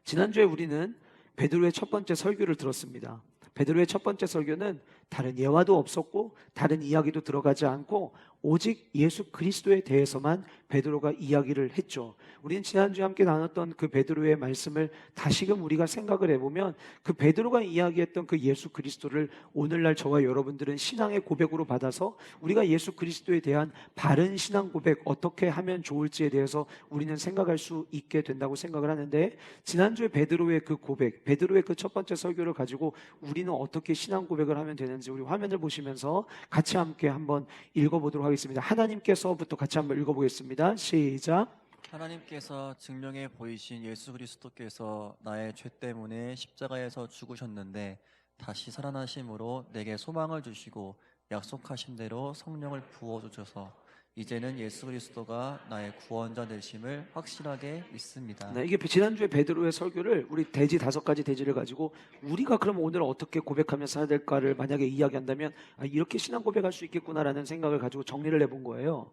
지난주에 우리는 베드로의 첫 번째 설교를 들었습니다. 베드로의 첫 번째 설교는 다른 예화도 없었고 다른 이야기도 들어가지 않고 오직 예수 그리스도에 대해서만 베드로가 이야기를 했죠. 우리는 지난주에 함께 나눴던 그 베드로의 말씀을 다시금 우리가 생각을 해보면 그 베드로가 이야기했던 그 예수 그리스도를 오늘날 저와 여러분들은 신앙의 고백으로 받아서 우리가 예수 그리스도에 대한 바른 신앙 고백 어떻게 하면 좋을지에 대해서 우리는 생각할 수 있게 된다고 생각을 하는데, 지난주에 베드로의 그 고백, 베드로의 그 첫 번째 설교를 가지고 우리는 어떻게 신앙 고백을 하면 되는지 우리 화면을 보시면서 같이 함께 한번 읽어보도록 하겠습니다. 하나님께서부터 같이 한번 읽어보겠습니다. 시작. 하나님께서 증명해 보이신 예수 그리스도께서 나의 죄 때문에 십자가에서 죽으셨는데 다시 살아나심으로 내게 소망을 주시고 약속하신 대로 성령을 부어주셔서 이제는 예수 그리스도가 나의 구원자 되심을 확실하게 믿습니다. 네, 이게 지난주에 베드로의 설교를 우리 대지 5가지 대지를 가지고 우리가 그럼 오늘 어떻게 고백하며 살아야 될까를 만약에 이야기한다면 이렇게 신앙 고백할 수 있겠구나라는 생각을 가지고 정리를 해본 거예요.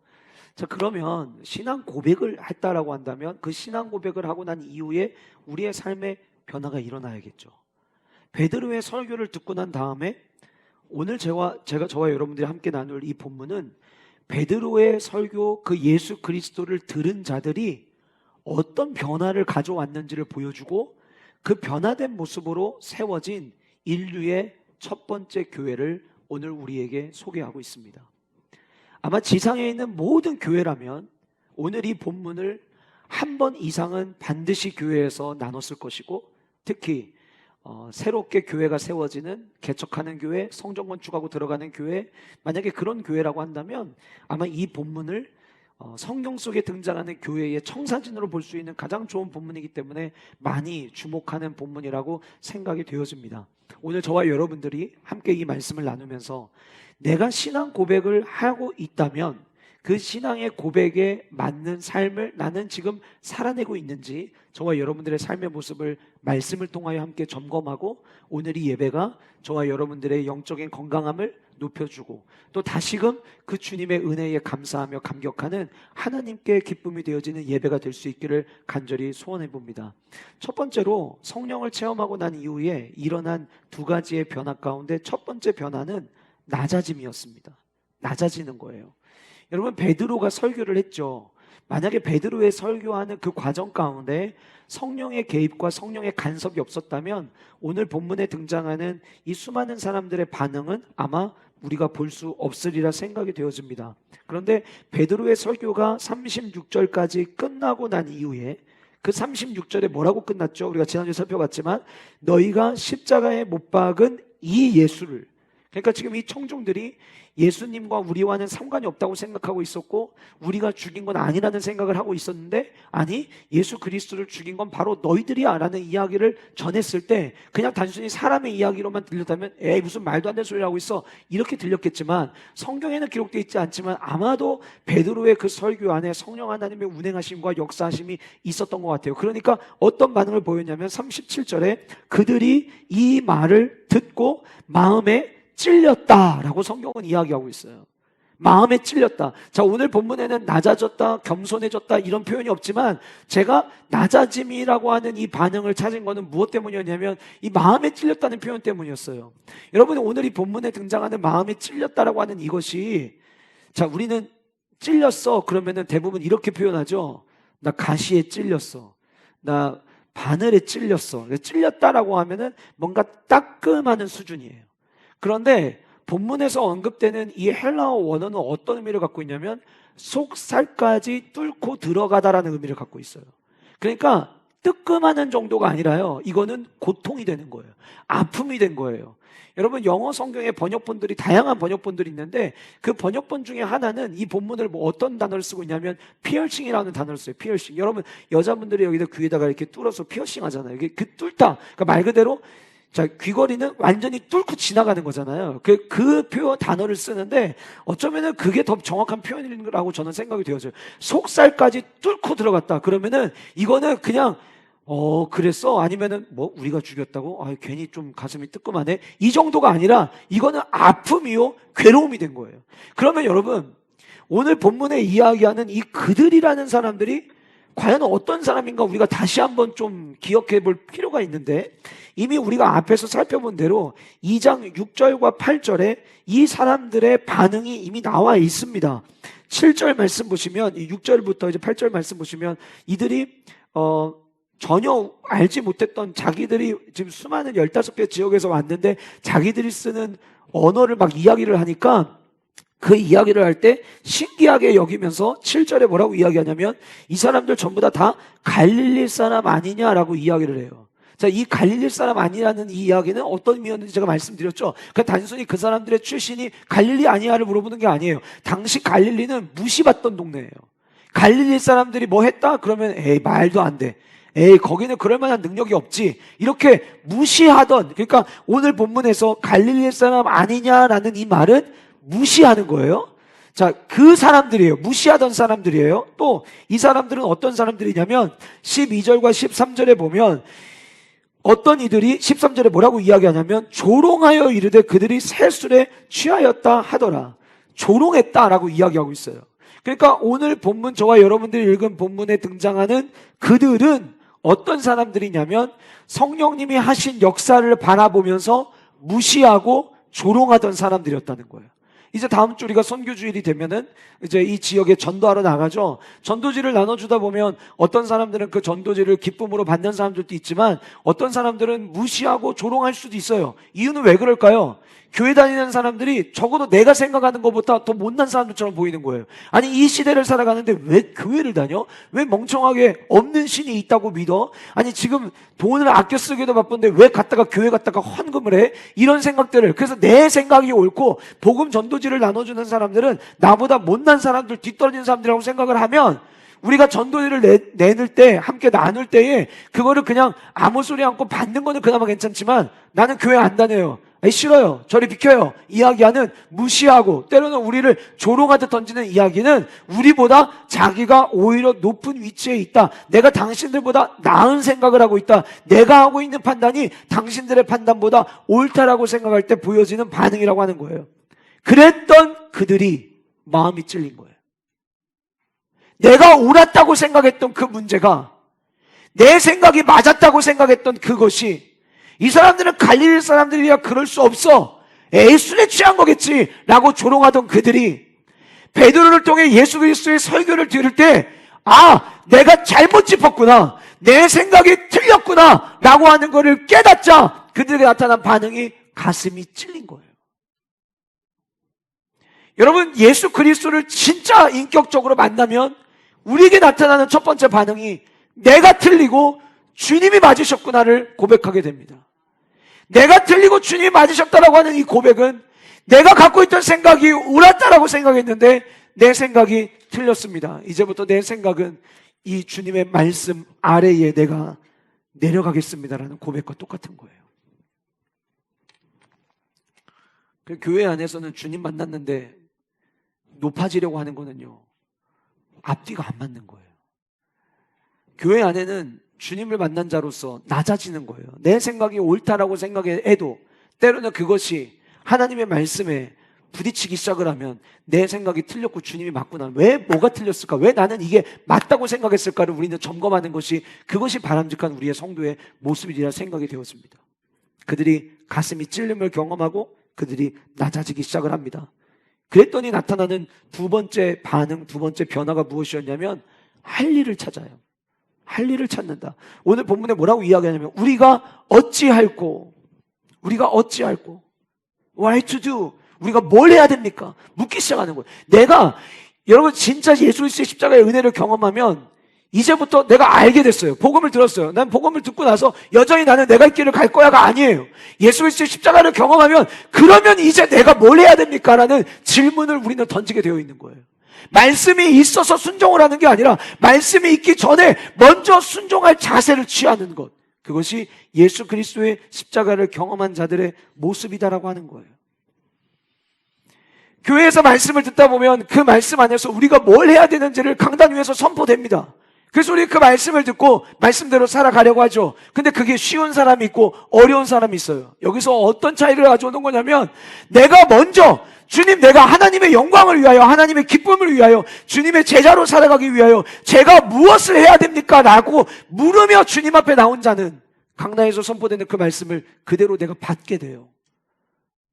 자, 그러면 신앙 고백을 했다라고 한다면 그 신앙 고백을 하고 난 이후에 우리의 삶에 변화가 일어나야겠죠. 베드로의 설교를 듣고 난 다음에 오늘 저와 여러분들이 함께 나눌 이 본문은 베드로의 설교, 그 예수 그리스도를 들은 자들이 어떤 변화를 가져왔는지를 보여주고 그 변화된 모습으로 세워진 인류의 첫 번째 교회를 오늘 우리에게 소개하고 있습니다. 아마 지상에 있는 모든 교회라면 오늘 이 본문을 한 번 이상은 반드시 교회에서 나눴을 것이고, 특히 새롭게 교회가 세워지는, 개척하는 교회, 성전 건축하고 들어가는 교회, 만약에 그런 교회라고 한다면 아마 이 본문을 성경 속에 등장하는 교회의 청사진으로 볼 수 있는 가장 좋은 본문이기 때문에 많이 주목하는 본문이라고 생각이 되어집니다. 오늘 저와 여러분들이 함께 이 말씀을 나누면서 내가 신앙 고백을 하고 있다면 그 신앙의 고백에 맞는 삶을 나는 지금 살아내고 있는지 저와 여러분들의 삶의 모습을 말씀을 통하여 함께 점검하고, 오늘 이 예배가 저와 여러분들의 영적인 건강함을 높여주고 또 다시금 그 주님의 은혜에 감사하며 감격하는 하나님께 기쁨이 되어지는 예배가 될 수 있기를 간절히 소원해 봅니다. 첫 번째로 성령을 체험하고 난 이후에 일어난 2가지의 변화 가운데 첫 번째 변화는 낮아짐이었습니다. 낮아지는 거예요. 여러분, 베드로가 설교를 했죠. 만약에 베드로의 설교하는 그 과정 가운데 성령의 개입과 성령의 간섭이 없었다면 오늘 본문에 등장하는 이 수많은 사람들의 반응은 아마 우리가 볼 수 없으리라 생각이 되어집니다. 그런데 베드로의 설교가 36절까지 끝나고 난 이후에 그 36절에 뭐라고 끝났죠? 우리가 지난주에 살펴봤지만 너희가 십자가에 못 박은 이 예수를, 그러니까 지금 이 청중들이 예수님과 우리와는 상관이 없다고 생각하고 있었고 우리가 죽인 건 아니라는 생각을 하고 있었는데, 아니 예수 그리스도를 죽인 건 바로 너희들이야 라는 이야기를 전했을 때 그냥 단순히 사람의 이야기로만 들렸다면 에이 무슨 말도 안 되는 소리를 하고 있어 이렇게 들렸겠지만, 성경에는 기록되어 있지 않지만 아마도 베드로의 그 설교 안에 성령 하나님의 운행하심과 역사하심이 있었던 것 같아요. 그러니까 어떤 반응을 보였냐면 37절에 그들이 이 말을 듣고 마음에 찔렸다라고 성경은 이야기하고 있어요. 마음에 찔렸다. 자, 오늘 본문에는 낮아졌다, 겸손해졌다 이런 표현이 없지만 제가 낮아짐이라고 하는 이 반응을 찾은 것은 무엇 때문이었냐면 이 마음에 찔렸다는 표현 때문이었어요. 여러분, 오늘 이 본문에 등장하는 마음에 찔렸다라고 하는 이것이, 자, 우리는 찔렸어 그러면은 대부분 이렇게 표현하죠. 나 가시에 찔렸어, 나 바늘에 찔렸어. 찔렸다라고 하면은 뭔가 따끔하는 수준이에요. 그런데 본문에서 언급되는 이 헬라어 원어는 어떤 의미를 갖고 있냐면 속살까지 뚫고 들어가다라는 의미를 갖고 있어요. 그러니까 뜨끔하는 정도가 아니라요, 이거는 고통이 되는 거예요. 아픔이 된 거예요. 여러분, 영어 성경의 번역본들이 다양한 번역본들이 있는데 그 번역본 중에 하나는 이 본문을 뭐 어떤 단어를 쓰고 있냐면 피어싱이라는 단어를 써요. 피어싱. 여러분, 여자분들이 여기다 귀에다가 이렇게 뚫어서 피어싱 하잖아요. 이게 그 뚫다, 그러니까 말 그대로 자, 귀걸이는 완전히 뚫고 지나가는 거잖아요. 그 표현 단어를 쓰는데 어쩌면은 그게 더 정확한 표현이라고 저는 생각이 되어져요. 속살까지 뚫고 들어갔다. 그러면은 이거는 그냥 그랬어? 아니면은 뭐 우리가 죽였다고? 괜히 좀 가슴이 뜨끔하네. 이 정도가 아니라 이거는 아픔이요, 괴로움이 된 거예요. 그러면 여러분, 오늘 본문에 이야기하는 이 그들이라는 사람들이 과연 어떤 사람인가 우리가 다시 한번 좀 기억해 볼 필요가 있는데, 이미 우리가 앞에서 살펴본 대로 2장 6절과 8절에 이 사람들의 반응이 이미 나와 있습니다. 7절 말씀 보시면, 6절부터 이제 8절 말씀 보시면, 이들이 전혀 알지 못했던, 자기들이 지금 수많은 15개 지역에서 왔는데 자기들이 쓰는 언어를 막 이야기를 하니까 그 이야기를 할 때 신기하게 여기면서 7절에 뭐라고 이야기하냐면, 이 사람들 전부 다 갈릴리 사람 아니냐라고 이야기를 해요. 자, 이 갈릴리 사람 아니라는 이 이야기는 어떤 의미였는지 제가 말씀드렸죠. 그러니까 단순히 그 사람들의 출신이 갈릴리 아니냐를 물어보는 게 아니에요. 당시 갈릴리는 무시받던 동네예요. 갈릴리 사람들이 뭐 했다? 그러면 에이, 말도 안 돼. 에이, 거기는 그럴 만한 능력이 없지. 이렇게 무시하던, 그러니까 오늘 본문에서 갈릴리 사람 아니냐라는 이 말은 무시하는 거예요. 자, 그 사람들이에요. 무시하던 사람들이에요. 또 이 사람들은 어떤 사람들이냐면 12절과 13절에 보면 어떤 이들이 13절에 뭐라고 이야기하냐면, 조롱하여 이르되 그들이 새 술에 취하였다 하더라. 조롱했다라고 이야기하고 있어요. 그러니까 오늘 본문, 저와 여러분들이 읽은 본문에 등장하는 그들은 어떤 사람들이냐면, 성령님이 하신 역사를 바라보면서 무시하고 조롱하던 사람들이었다는 거예요. 이제 다음 주 우리가 선교주일이 되면은 이제 이 지역에 전도하러 나가죠. 전도지를 나눠주다 보면 어떤 사람들은 그 전도지를 기쁨으로 받는 사람들도 있지만 어떤 사람들은 무시하고 조롱할 수도 있어요. 이유는 왜 그럴까요? 교회 다니는 사람들이 적어도 내가 생각하는 것보다 더 못난 사람들처럼 보이는 거예요. 아니, 이 시대를 살아가는데 왜 교회를 다녀? 왜 멍청하게 없는 신이 있다고 믿어? 아니, 지금 돈을 아껴 쓰기도 바쁜데 왜 갔다가 교회 갔다가 헌금을 해? 이런 생각들을, 그래서 내 생각이 옳고 복음 전도지를 나눠주는 사람들은 나보다 못난 사람들, 뒤떨어진 사람들이라고 생각을 하면, 우리가 전도지를 내놓을 때, 함께 나눌 때에 그거를 그냥 아무 소리 않고 받는 거는 그나마 괜찮지만, 나는 교회 안 다녀요, 싫어요, 저리 비켜요, 이야기하는, 무시하고 때로는 우리를 조롱하듯 던지는 이야기는 우리보다 자기가 오히려 높은 위치에 있다, 내가 당신들보다 나은 생각을 하고 있다, 내가 하고 있는 판단이 당신들의 판단보다 옳다라고 생각할 때 보여지는 반응이라고 하는 거예요. 그랬던 그들이 마음이 찔린 거예요. 내가 옳았다고 생각했던 그 문제가, 내 생각이 맞았다고 생각했던 그것이, 이 사람들은 갈릴리 사람들이야 그럴 수 없어, 에이, 술에 취한 거겠지 라고 조롱하던 그들이 베드로를 통해 예수 그리스도의 설교를 들을 때, 아, 내가 잘못 짚었구나, 내 생각이 틀렸구나 라고 하는 것을 깨닫자 그들에게 나타난 반응이 가슴이 찔린 거예요. 여러분, 예수 그리스도를 진짜 인격적으로 만나면 우리에게 나타나는 첫 번째 반응이 내가 틀리고 주님이 맞으셨구나를 고백하게 됩니다. 내가 틀리고 주님이 맞으셨다라고 하는 이 고백은, 내가 갖고 있던 생각이 옳았다라고 생각했는데 내 생각이 틀렸습니다. 이제부터 내 생각은 이 주님의 말씀 아래에 내가 내려가겠습니다라는 고백과 똑같은 거예요. 그 교회 안에서는 주님 만났는데 높아지려고 하는 거는요, 앞뒤가 안 맞는 거예요. 교회 안에는 주님을 만난 자로서 낮아지는 거예요. 내 생각이 옳다라고 생각해도 때로는 그것이 하나님의 말씀에 부딪히기 시작을 하면 내 생각이 틀렸고 주님이 맞구나, 왜 뭐가 틀렸을까, 왜 나는 이게 맞다고 생각했을까를 우리는 점검하는 것이, 그것이 바람직한 우리의 성도의 모습이라 생각이 되었습니다. 그들이 가슴이 찔림을 경험하고 그들이 낮아지기 시작을 합니다. 그랬더니 나타나는 두 번째 반응, 두 번째 변화가 무엇이었냐면, 할 일을 찾아요. 할 일을 찾는다. 오늘 본문에 뭐라고 이야기하냐면, 우리가 어찌할꼬, what to do, 우리가 뭘 해야 됩니까? 묻기 시작하는 거예요. 내가, 여러분 진짜 예수 그리스도의 십자가의 은혜를 경험하면 이제부터 내가 알게 됐어요. 복음을 들었어요. 난 복음을 듣고 나서 여전히 나는 내가 이 길을 갈 거야가 아니에요. 예수 그리스도의 십자가를 경험하면, 그러면 이제 내가 뭘 해야 됩니까? 라는 질문을 우리는 던지게 되어 있는 거예요. 말씀이 있어서 순종을 하는 게 아니라 말씀이 있기 전에 먼저 순종할 자세를 취하는 것, 그것이 예수 그리스도의 십자가를 경험한 자들의 모습이다라고 하는 거예요. 교회에서 말씀을 듣다 보면 그 말씀 안에서 우리가 뭘 해야 되는지를 강단 위에서 선포됩니다. 그래서 우리 그 말씀을 듣고 말씀대로 살아가려고 하죠. 근데 그게 쉬운 사람이 있고 어려운 사람이 있어요. 여기서 어떤 차이를 가져오는 거냐면, 내가 먼저 주님, 내가 하나님의 영광을 위하여, 하나님의 기쁨을 위하여, 주님의 제자로 살아가기 위하여 제가 무엇을 해야 됩니까? 라고 물으며 주님 앞에 나온 자는 강단에서 선포되는 그 말씀을 그대로 내가 받게 돼요.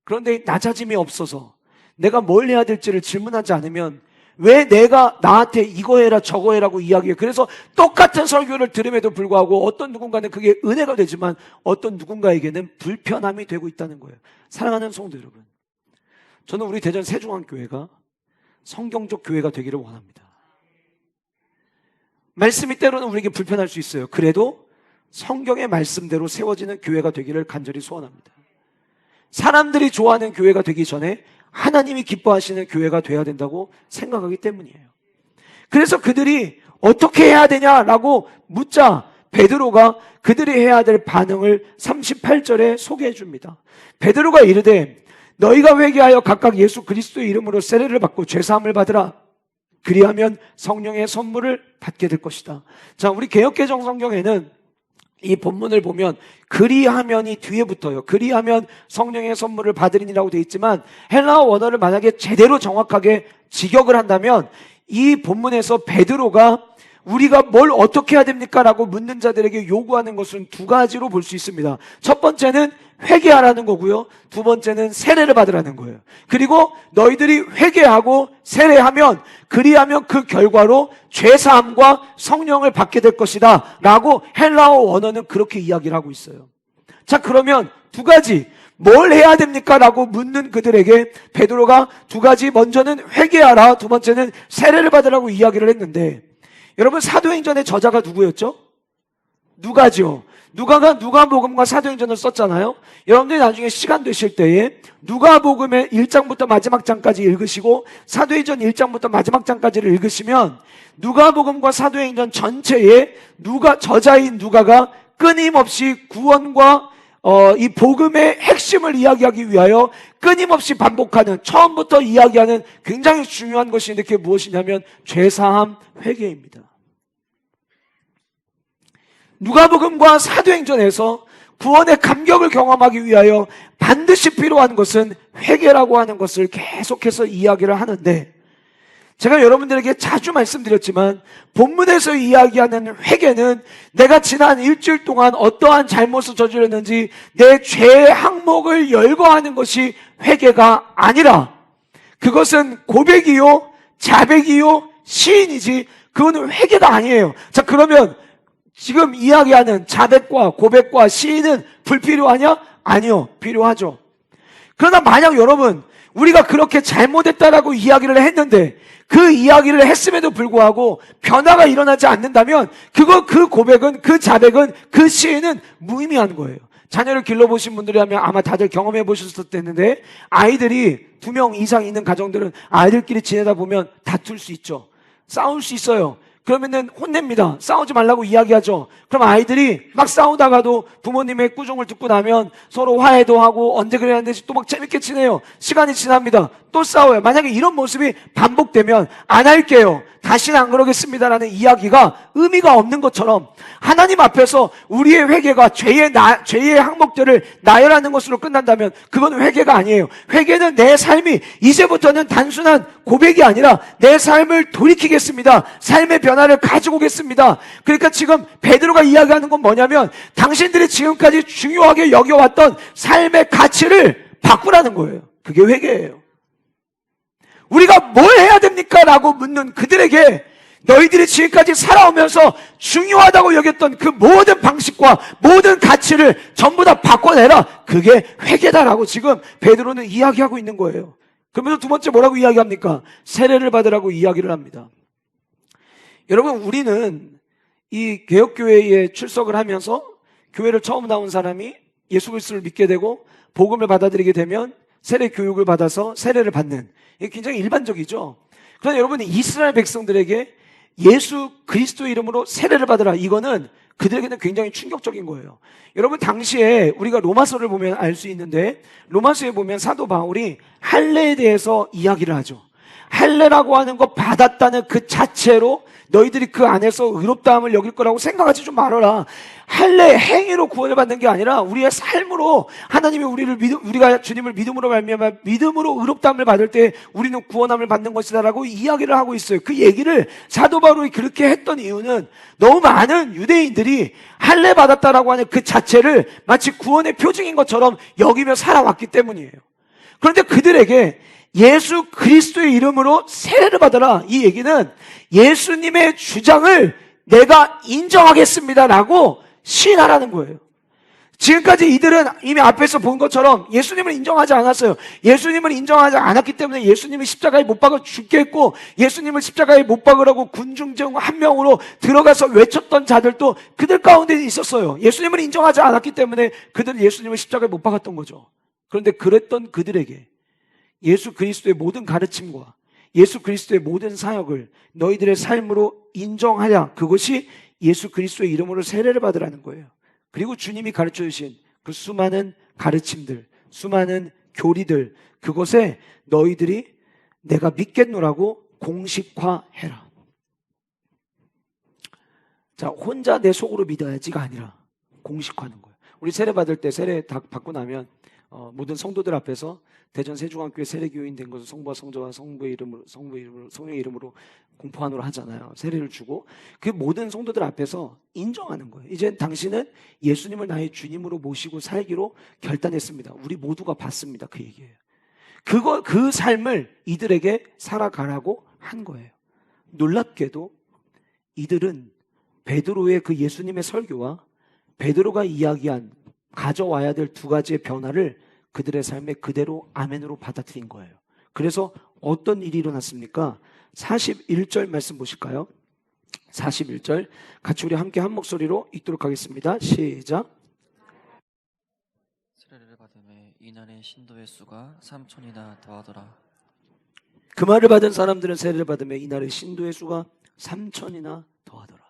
그런데 낮아짐이 없어서 내가 뭘 해야 될지를 질문하지 않으면, 왜 내가 나한테 이거 해라 저거 해라고 이야기해. 그래서 똑같은 설교를 들음에도 불구하고 어떤 누군가는 그게 은혜가 되지만 어떤 누군가에게는 불편함이 되고 있다는 거예요. 사랑하는 성도 여러분, 저는 우리 대전 세중앙교회가 성경적 교회가 되기를 원합니다. 말씀이 때로는 우리에게 불편할 수 있어요. 그래도 성경의 말씀대로 세워지는 교회가 되기를 간절히 소원합니다. 사람들이 좋아하는 교회가 되기 전에 하나님이 기뻐하시는 교회가 돼야 된다고 생각하기 때문이에요. 그래서 그들이 어떻게 해야 되냐라고 묻자 베드로가 그들이 해야 될 반응을 38절에 소개해 줍니다. 베드로가 이르되 너희가 회개하여 각각 예수 그리스도의 이름으로 세례를 받고 죄사함을 받으라. 그리하면 성령의 선물을 받게 될 것이다. 자, 우리 개역개정 성경에는 이 본문을 보면 그리하면이 뒤에 붙어요. 그리하면 성령의 선물을 받으리니라고 되어 있지만, 헬라어 원어를 만약에 제대로 정확하게 직역을 한다면 이 본문에서 베드로가 우리가 뭘 어떻게 해야 됩니까? 라고 묻는 자들에게 요구하는 것은 두 가지로 볼 수 있습니다. 첫 번째는 회개하라는 거고요. 두 번째는 세례를 받으라는 거예요. 그리고 너희들이 회개하고 세례하면, 그리하면 그 결과로 죄사함과 성령을 받게 될 것이다 라고 헬라어 원어는 그렇게 이야기를 하고 있어요. 자, 그러면 두 가지, 뭘 해야 됩니까? 라고 묻는 그들에게 베드로가 두 가지, 먼저는 회개하라, 두 번째는 세례를 받으라고 이야기를 했는데, 여러분, 사도행전의 저자가 누구였죠? 누가죠. 누가가 누가복음과 사도행전을 썼잖아요. 여러분들이 나중에 시간 되실 때에 누가복음의 1장부터 마지막 장까지 읽으시고 사도행전 1장부터 마지막 장까지를 읽으시면 누가복음과 사도행전 전체에 저자인 누가가 끊임없이 구원과 이 복음의 핵심을 이야기하기 위하여 끊임없이 반복하는, 처음부터 이야기하는 굉장히 중요한 것이 있는데 그게 무엇이냐면 죄사함, 회개입니다. 누가복음과 사도행전에서 구원의 감격을 경험하기 위하여 반드시 필요한 것은 회개라고 하는 것을 계속해서 이야기를 하는데, 제가 여러분들에게 자주 말씀드렸지만 본문에서 이야기하는 회개는 내가 지난 일주일 동안 어떠한 잘못을 저질렀는지 내 죄의 항목을 열거하는 것이 회개가 아니라, 그것은 고백이요 자백이요 시인이지 그거는 회개가 아니에요. 자, 그러면 지금 이야기하는 자백과 고백과 시인은 불필요하냐? 아니요, 필요하죠. 그러나 만약 여러분, 우리가 그렇게 잘못했다라고 이야기를 했는데 그 이야기를 했음에도 불구하고 변화가 일어나지 않는다면 그 고백은, 그 자백은, 그 시인은 무의미한 거예요. 자녀를 길러보신 분들이라면 아마 다들 경험해 보셨을 텐데, 아이들이 2명 이상 있는 가정들은 아이들끼리 지내다 보면 다툴 수 있죠. 싸울 수 있어요. 그러면은 혼냅니다. 싸우지 말라고 이야기하죠. 그럼 아이들이 막 싸우다가도 부모님의 꾸중을 듣고 나면 서로 화해도 하고 언제 그래야 하는지 또 막 재밌게 지내요. 시간이 지납니다. 또 싸워요. 만약에 이런 모습이 반복되면 안 할게요, 다시는 안 그러겠습니다라는 이야기가 의미가 없는 것처럼 하나님 앞에서 우리의 회개가 죄의 항목들을 나열하는 것으로 끝난다면 그건 회개가 아니에요. 회개는 내 삶이 이제부터는 단순한 고백이 아니라 내 삶을 돌이키겠습니다, 삶의 변화를 가지고 오겠습니다. 그러니까 지금 베드로가 이야기하는 건 뭐냐면 당신들이 지금까지 중요하게 여겨왔던 삶의 가치를 바꾸라는 거예요. 그게 회개예요. 우리가 뭘 해야 됩니까? 라고 묻는 그들에게 너희들이 지금까지 살아오면서 중요하다고 여겼던 그 모든 방식과 모든 가치를 전부 다 바꿔내라. 그게 회개다라고 지금 베드로는 이야기하고 있는 거예요. 그러면서 두 번째 뭐라고 이야기합니까? 세례를 받으라고 이야기를 합니다. 여러분, 우리는 이 개혁교회에 출석을 하면서 교회를 처음 나온 사람이 예수 그리스도를 믿게 되고 복음을 받아들이게 되면 세례 교육을 받아서 세례를 받는, 이게 굉장히 일반적이죠. 그러나 여러분이 이스라엘 백성들에게 예수 그리스도의 이름으로 세례를 받으라, 이거는 그들에게는 굉장히 충격적인 거예요. 여러분, 당시에 우리가 로마서를 보면 알 수 있는데, 로마서에 보면 사도 바울이 할례에 대해서 이야기를 하죠. 할례라고 하는 거 받았다는 그 자체로 너희들이 그 안에서 의롭다함을 여길 거라고 생각하지 좀 말아라. 할례 행위로 구원을 받는 게 아니라 우리의 삶으로 하나님이 우리가 주님을 믿음으로 말미암아 믿음으로 의롭다함을 받을 때 우리는 구원함을 받는 것이다라고 이야기를 하고 있어요. 그 얘기를 사도 바울이 그렇게 했던 이유는 너무 많은 유대인들이 할례 받았다라고 하는 그 자체를 마치 구원의 표징인 것처럼 여기며 살아왔기 때문이에요. 그런데 그들에게 예수 그리스도의 이름으로 세례를 받아라, 이 얘기는 예수님의 주장을 내가 인정하겠습니다라고 시인하라는 거예요. 지금까지 이들은 이미 앞에서 본 것처럼 예수님을 인정하지 않았어요. 예수님을 인정하지 않았기 때문에 예수님이 십자가에 못 박아 죽게 했고, 예수님을 십자가에 못 박으라고 군중 중 한 명으로 들어가서 외쳤던 자들도 그들 가운데 있었어요. 예수님을 인정하지 않았기 때문에 그들은 예수님을 십자가에 못 박았던 거죠. 그런데 그랬던 그들에게 예수 그리스도의 모든 가르침과 예수 그리스도의 모든 사역을 너희들의 삶으로 인정하냐, 그것이 예수 그리스도의 이름으로 세례를 받으라는 거예요. 그리고 주님이 가르쳐 주신 그 수많은 가르침들, 수많은 교리들, 그것에 너희들이 내가 믿겠노라고 공식화해라. 자, 혼자 내 속으로 믿어야지가 아니라 공식화하는 거예요. 우리 세례 받을 때, 세례 다 받고 나면 모든 성도들 앞에서 대전 세종학교의 세례교인 된 것을 성부와 성자와 성령의 이름으로 공포한으로 하잖아요. 세례를 주고 그 모든 성도들 앞에서 인정하는 거예요. 이제 당신은 예수님을 나의 주님으로 모시고 살기로 결단했습니다. 우리 모두가 받습니다. 그 얘기예요. 그 삶을 이들에게 살아가라고 한 거예요. 놀랍게도 이들은 베드로의 그 예수님의 설교와 베드로가 이야기한 가져와야 될 두 가지의 변화를 그들의 삶에 그대로 아멘으로 받아들인 거예요. 그래서 어떤 일이 일어났습니까? 41절 말씀 보실까요? 41절 같이 우리 함께 한 목소리로 읽도록 하겠습니다. 시작. 세례를 받음에 이날의 신도의 수가 3천이나 더하더라. 그 말을 받은 사람들은 세례를 받음에 이날의 신도의 수가 3천이나 더하더라.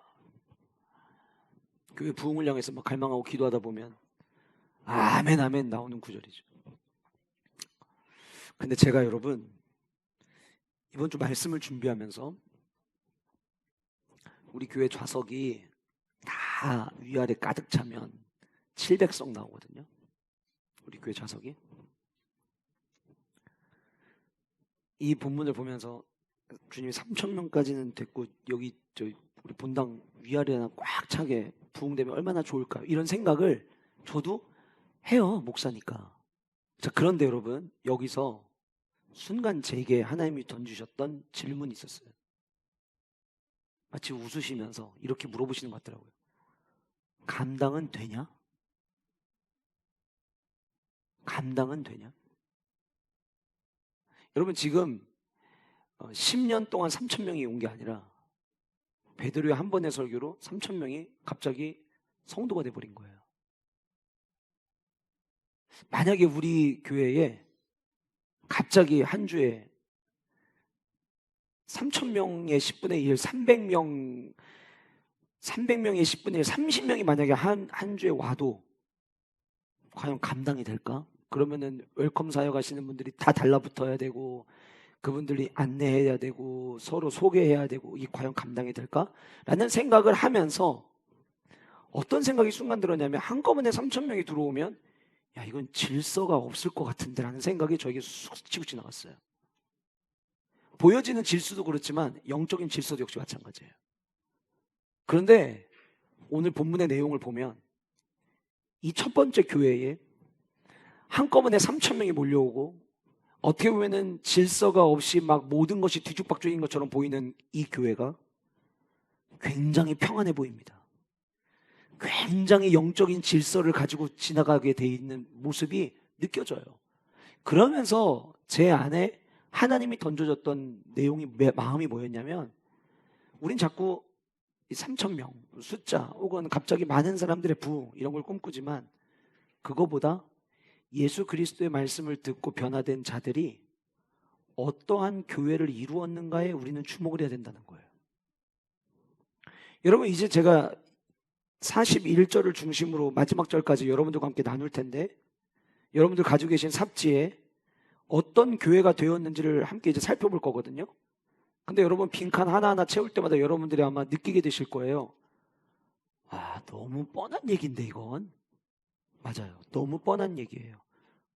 교회 부흥을 향해서 막 갈망하고 기도하다 보면 아멘 아멘 나오는 구절이죠. 근데 제가 여러분 이번 주 말씀을 준비하면서 우리 교회 좌석이 다 위아래 가득 차면 700석 나오거든요. 우리 교회 좌석이. 이 본문을 보면서 주님이 3,000명까지는 됐고 여기 우리 본당 위아래나 꽉 차게 부흥되면 얼마나 좋을까요? 이런 생각을 저도 해요, 목사니까. 자, 그런데 여러분 여기서 순간 제게 하나님이 던지셨던 질문이 있었어요. 마치 웃으시면서 이렇게 물어보시는 것 같더라고요. 감당은 되냐? 감당은 되냐? 여러분 지금 10년 동안 3,000명이 온 게 아니라 베드로의 한 번의 설교로 3,000명이 갑자기 성도가 돼버린 거예요. 만약에 우리 교회에 갑자기 한 주에 3,000명의 10분의 1, 300명의 10분의 1, 30명이 만약에 한 주에 와도 과연 감당이 될까? 그러면은 웰컴 사역 하시는 분들이 다 달라붙어야 되고 그분들이 안내해야 되고 서로 소개해야 되고 이게 과연 감당이 될까? 라는 생각을 하면서 어떤 생각이 순간 들었냐면 한꺼번에 3,000명이 들어오면 야 이건 질서가 없을 것 같은데 라는 생각이 저에게 쑥 치고 지나갔어요. 보여지는 질서도 그렇지만 영적인 질서도 역시 마찬가지예요. 그런데 오늘 본문의 내용을 보면 이 첫 번째 교회에 한꺼번에 3,000명이 몰려오고 어떻게 보면은 질서가 없이 막 모든 것이 뒤죽박죽인 것처럼 보이는 이 교회가 굉장히 평안해 보입니다. 굉장히 영적인 질서를 가지고 지나가게 돼 있는 모습이 느껴져요. 그러면서 제 안에 하나님이 던져줬던 내용이 마음이 뭐였냐면 우린 자꾸 3,000명 숫자 혹은 갑자기 많은 사람들의 부흥 이런 걸 꿈꾸지만 그거보다 예수 그리스도의 말씀을 듣고 변화된 자들이 어떠한 교회를 이루었는가에 우리는 주목을 해야 된다는 거예요. 여러분 이제 제가 41절을 중심으로 마지막 절까지 여러분들과 함께 나눌 텐데 여러분들 가지고 계신 삽지에 어떤 교회가 되었는지를 함께 이제 살펴볼 거거든요. 근데 여러분 빈칸 하나하나 채울 때마다 여러분들이 아마 느끼게 되실 거예요. 너무 뻔한 얘기인데 이건. 맞아요. 너무 뻔한 얘기예요.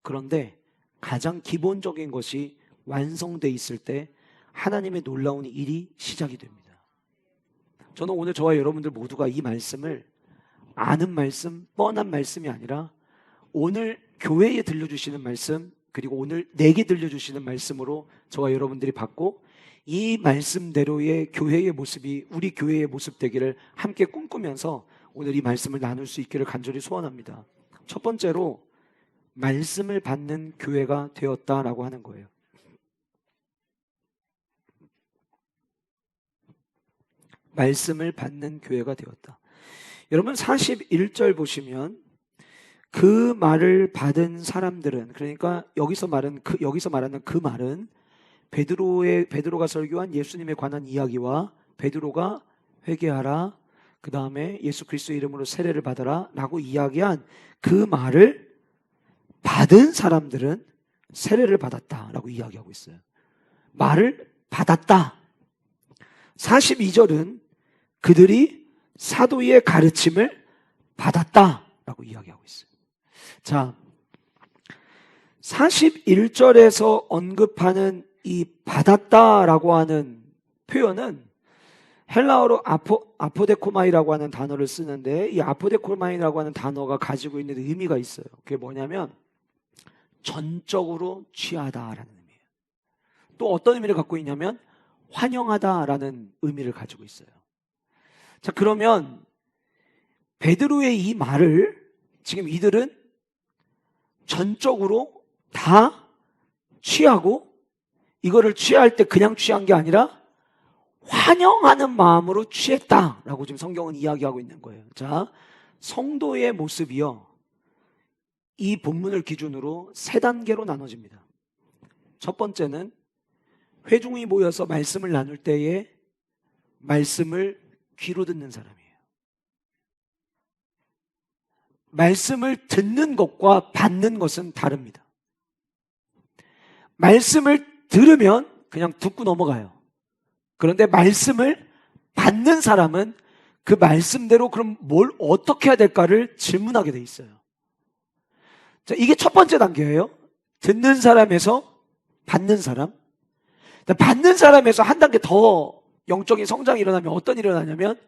그런데 가장 기본적인 것이 완성돼 있을 때 하나님의 놀라운 일이 시작이 됩니다. 저는 오늘 저와 여러분들 모두가 이 말씀을 아는 말씀, 뻔한 말씀이 아니라 오늘 교회에 들려주시는 말씀, 그리고 오늘 내게 들려주시는 말씀으로 저와 여러분들이 받고 이 말씀대로의 교회의 모습이 우리 교회의 모습 되기를 함께 꿈꾸면서 오늘 이 말씀을 나눌 수 있기를 간절히 소원합니다. 첫 번째로 말씀을 받는 교회가 되었다라고 하는 거예요. 말씀을 받는 교회가 되었다. 여러분 41절 보시면 그 말을 받은 사람들은, 그러니까 여기서 말하는 그 말은 베드로가 설교한 예수님에 관한 이야기와 베드로가 회개하라, 그 다음에 예수 그리스도의 이름으로 세례를 받아라 라고 이야기한 그 말을 받은 사람들은 세례를 받았다라고 이야기하고 있어요. 말을 받았다. 42절은 그들이 사도의 가르침을 받았다라고 이야기하고 있어요. 자, 41절에서 언급하는 이 받았다라고 하는 표현은 헬라어로 아포데코마이라고 하는 단어를 쓰는데, 이 아포데코마이라고 하는 단어가 가지고 있는 의미가 있어요. 그게 뭐냐면 전적으로 취하다라는 의미예요. 또 어떤 의미를 갖고 있냐면 환영하다라는 의미를 가지고 있어요. 자, 그러면 베드로의 이 말을 지금 이들은 전적으로 다 취하고, 이거를 취할 때 그냥 취한 게 아니라 환영하는 마음으로 취했다라고 지금 성경은 이야기하고 있는 거예요. 자, 성도의 모습이요, 이 본문을 기준으로 세 단계로 나눠집니다. 첫 번째는 회중이 모여서 말씀을 나눌 때에 말씀을 귀로 듣는 사람이에요. 말씀을 듣는 것과 받는 것은 다릅니다. 말씀을 들으면 그냥 듣고 넘어가요. 그런데 말씀을 받는 사람은 그 말씀대로 그럼 뭘 어떻게 해야 될까를 질문하게 돼 있어요. 자, 이게 첫 번째 단계예요. 듣는 사람에서 받는 사람. 받는 사람에서 한 단계 더 영적인 성장이 일어나면 어떤 일이 일어나냐면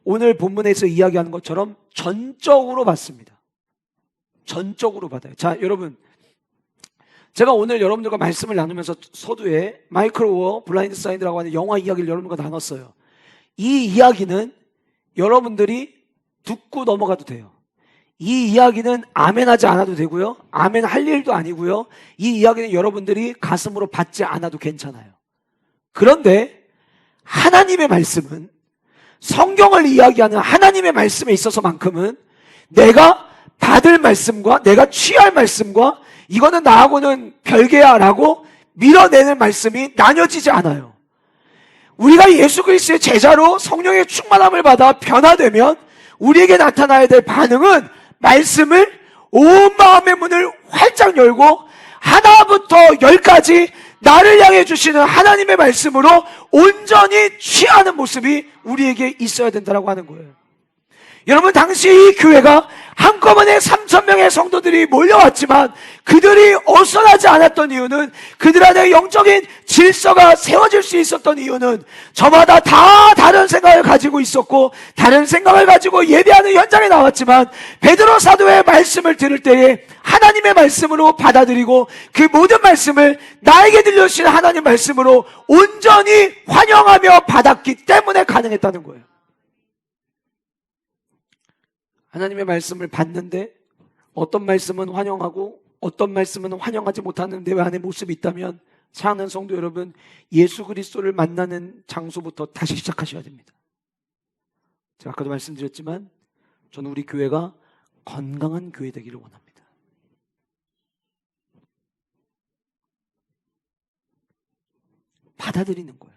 오늘 본문에서 이야기하는 것처럼 전적으로 받습니다. 전적으로 받아요. 자, 여러분, 제가 오늘 여러분들과 말씀을 나누면서 서두에 마이클 오어 블라인드 사이드라고 하는 영화 이야기를 여러분과 나눴어요. 이 이야기는 여러분들이 듣고 넘어가도 돼요. 이 이야기는 아멘하지 않아도 되고요, 아멘 할 일도 아니고요, 이 이야기는 여러분들이 가슴으로 받지 않아도 괜찮아요. 그런데 하나님의 말씀은, 성경을 이야기하는 하나님의 말씀에 있어서만큼은 내가 받을 말씀과 내가 취할 말씀과 이거는 나하고는 별개야 라고 밀어내는 말씀이 나뉘어지지 않아요. 우리가 예수 그리스도의 제자로 성령의 충만함을 받아 변화되면 우리에게 나타나야 될 반응은 말씀을 온 마음의 문을 활짝 열고 하나부터 열까지 나를 향해 주시는 하나님의 말씀으로 온전히 취하는 모습이 우리에게 있어야 된다고 하는 거예요. 여러분, 당시 이 교회가 한꺼번에 3,000명의 성도들이 몰려왔지만 그들이 어선하지 않았던 이유는, 그들 안에 영적인 질서가 세워질 수 있었던 이유는 저마다 다 다른 생각을 가지고 있었고 다른 생각을 가지고 예배하는 현장에 나왔지만 베드로 사도의 말씀을 들을 때에 하나님의 말씀으로 받아들이고 그 모든 말씀을 나에게 들려주신 하나님 말씀으로 온전히 환영하며 받았기 때문에 가능했다는 거예요. 하나님의 말씀을 받는데 어떤 말씀은 환영하고 어떤 말씀은 환영하지 못하는 내 안에 모습이 있다면, 사랑하는 성도 여러분, 예수 그리스도를 만나는 장소부터 다시 시작하셔야 됩니다. 제가 아까도 말씀드렸지만 저는 우리 교회가 건강한 교회 되기를 원합니다. 받아들이는 거예요.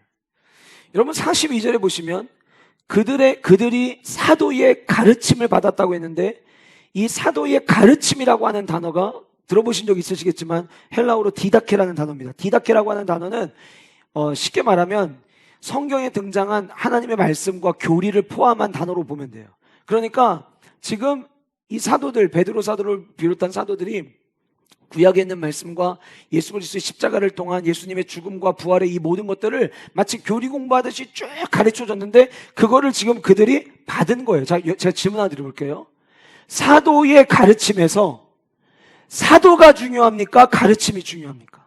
여러분, 42절에 보시면 그들이 사도의 가르침을 받았다고 했는데, 이 사도의 가르침이라고 하는 단어가 들어보신 적 있으시겠지만 헬라어로 디다케라는 단어입니다. 디다케라고 하는 단어는 쉽게 말하면 성경에 등장한 하나님의 말씀과 교리를 포함한 단어로 보면 돼요. 그러니까 지금 이 사도들, 베드로 사도를 비롯한 사도들이 구약에 있는 말씀과 예수 그리스도의 십자가를 통한 예수님의 죽음과 부활의 이 모든 것들을 마치 교리 공부하듯이 쭉 가르쳐줬는데 그거를 지금 그들이 받은 거예요. 자, 제가 질문 하나 드려볼게요. 사도의 가르침에서 사도가 중요합니까? 가르침이 중요합니까?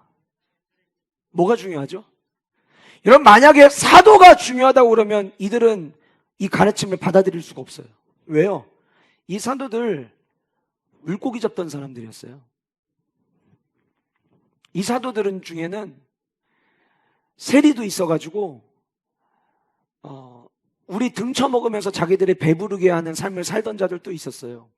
뭐가 중요하죠? 여러분, 만약에 사도가 중요하다고 그러면 이들은 이 가르침을 받아들일 수가 없어요. 왜요? 이 사도들 물고기 잡던 사람들이었어요. 이 사도들은 중에는 세리도 있어가지고 우리 등쳐먹으면서 자기들의 배부르게 하는 삶을 살던 자들도 있었어요.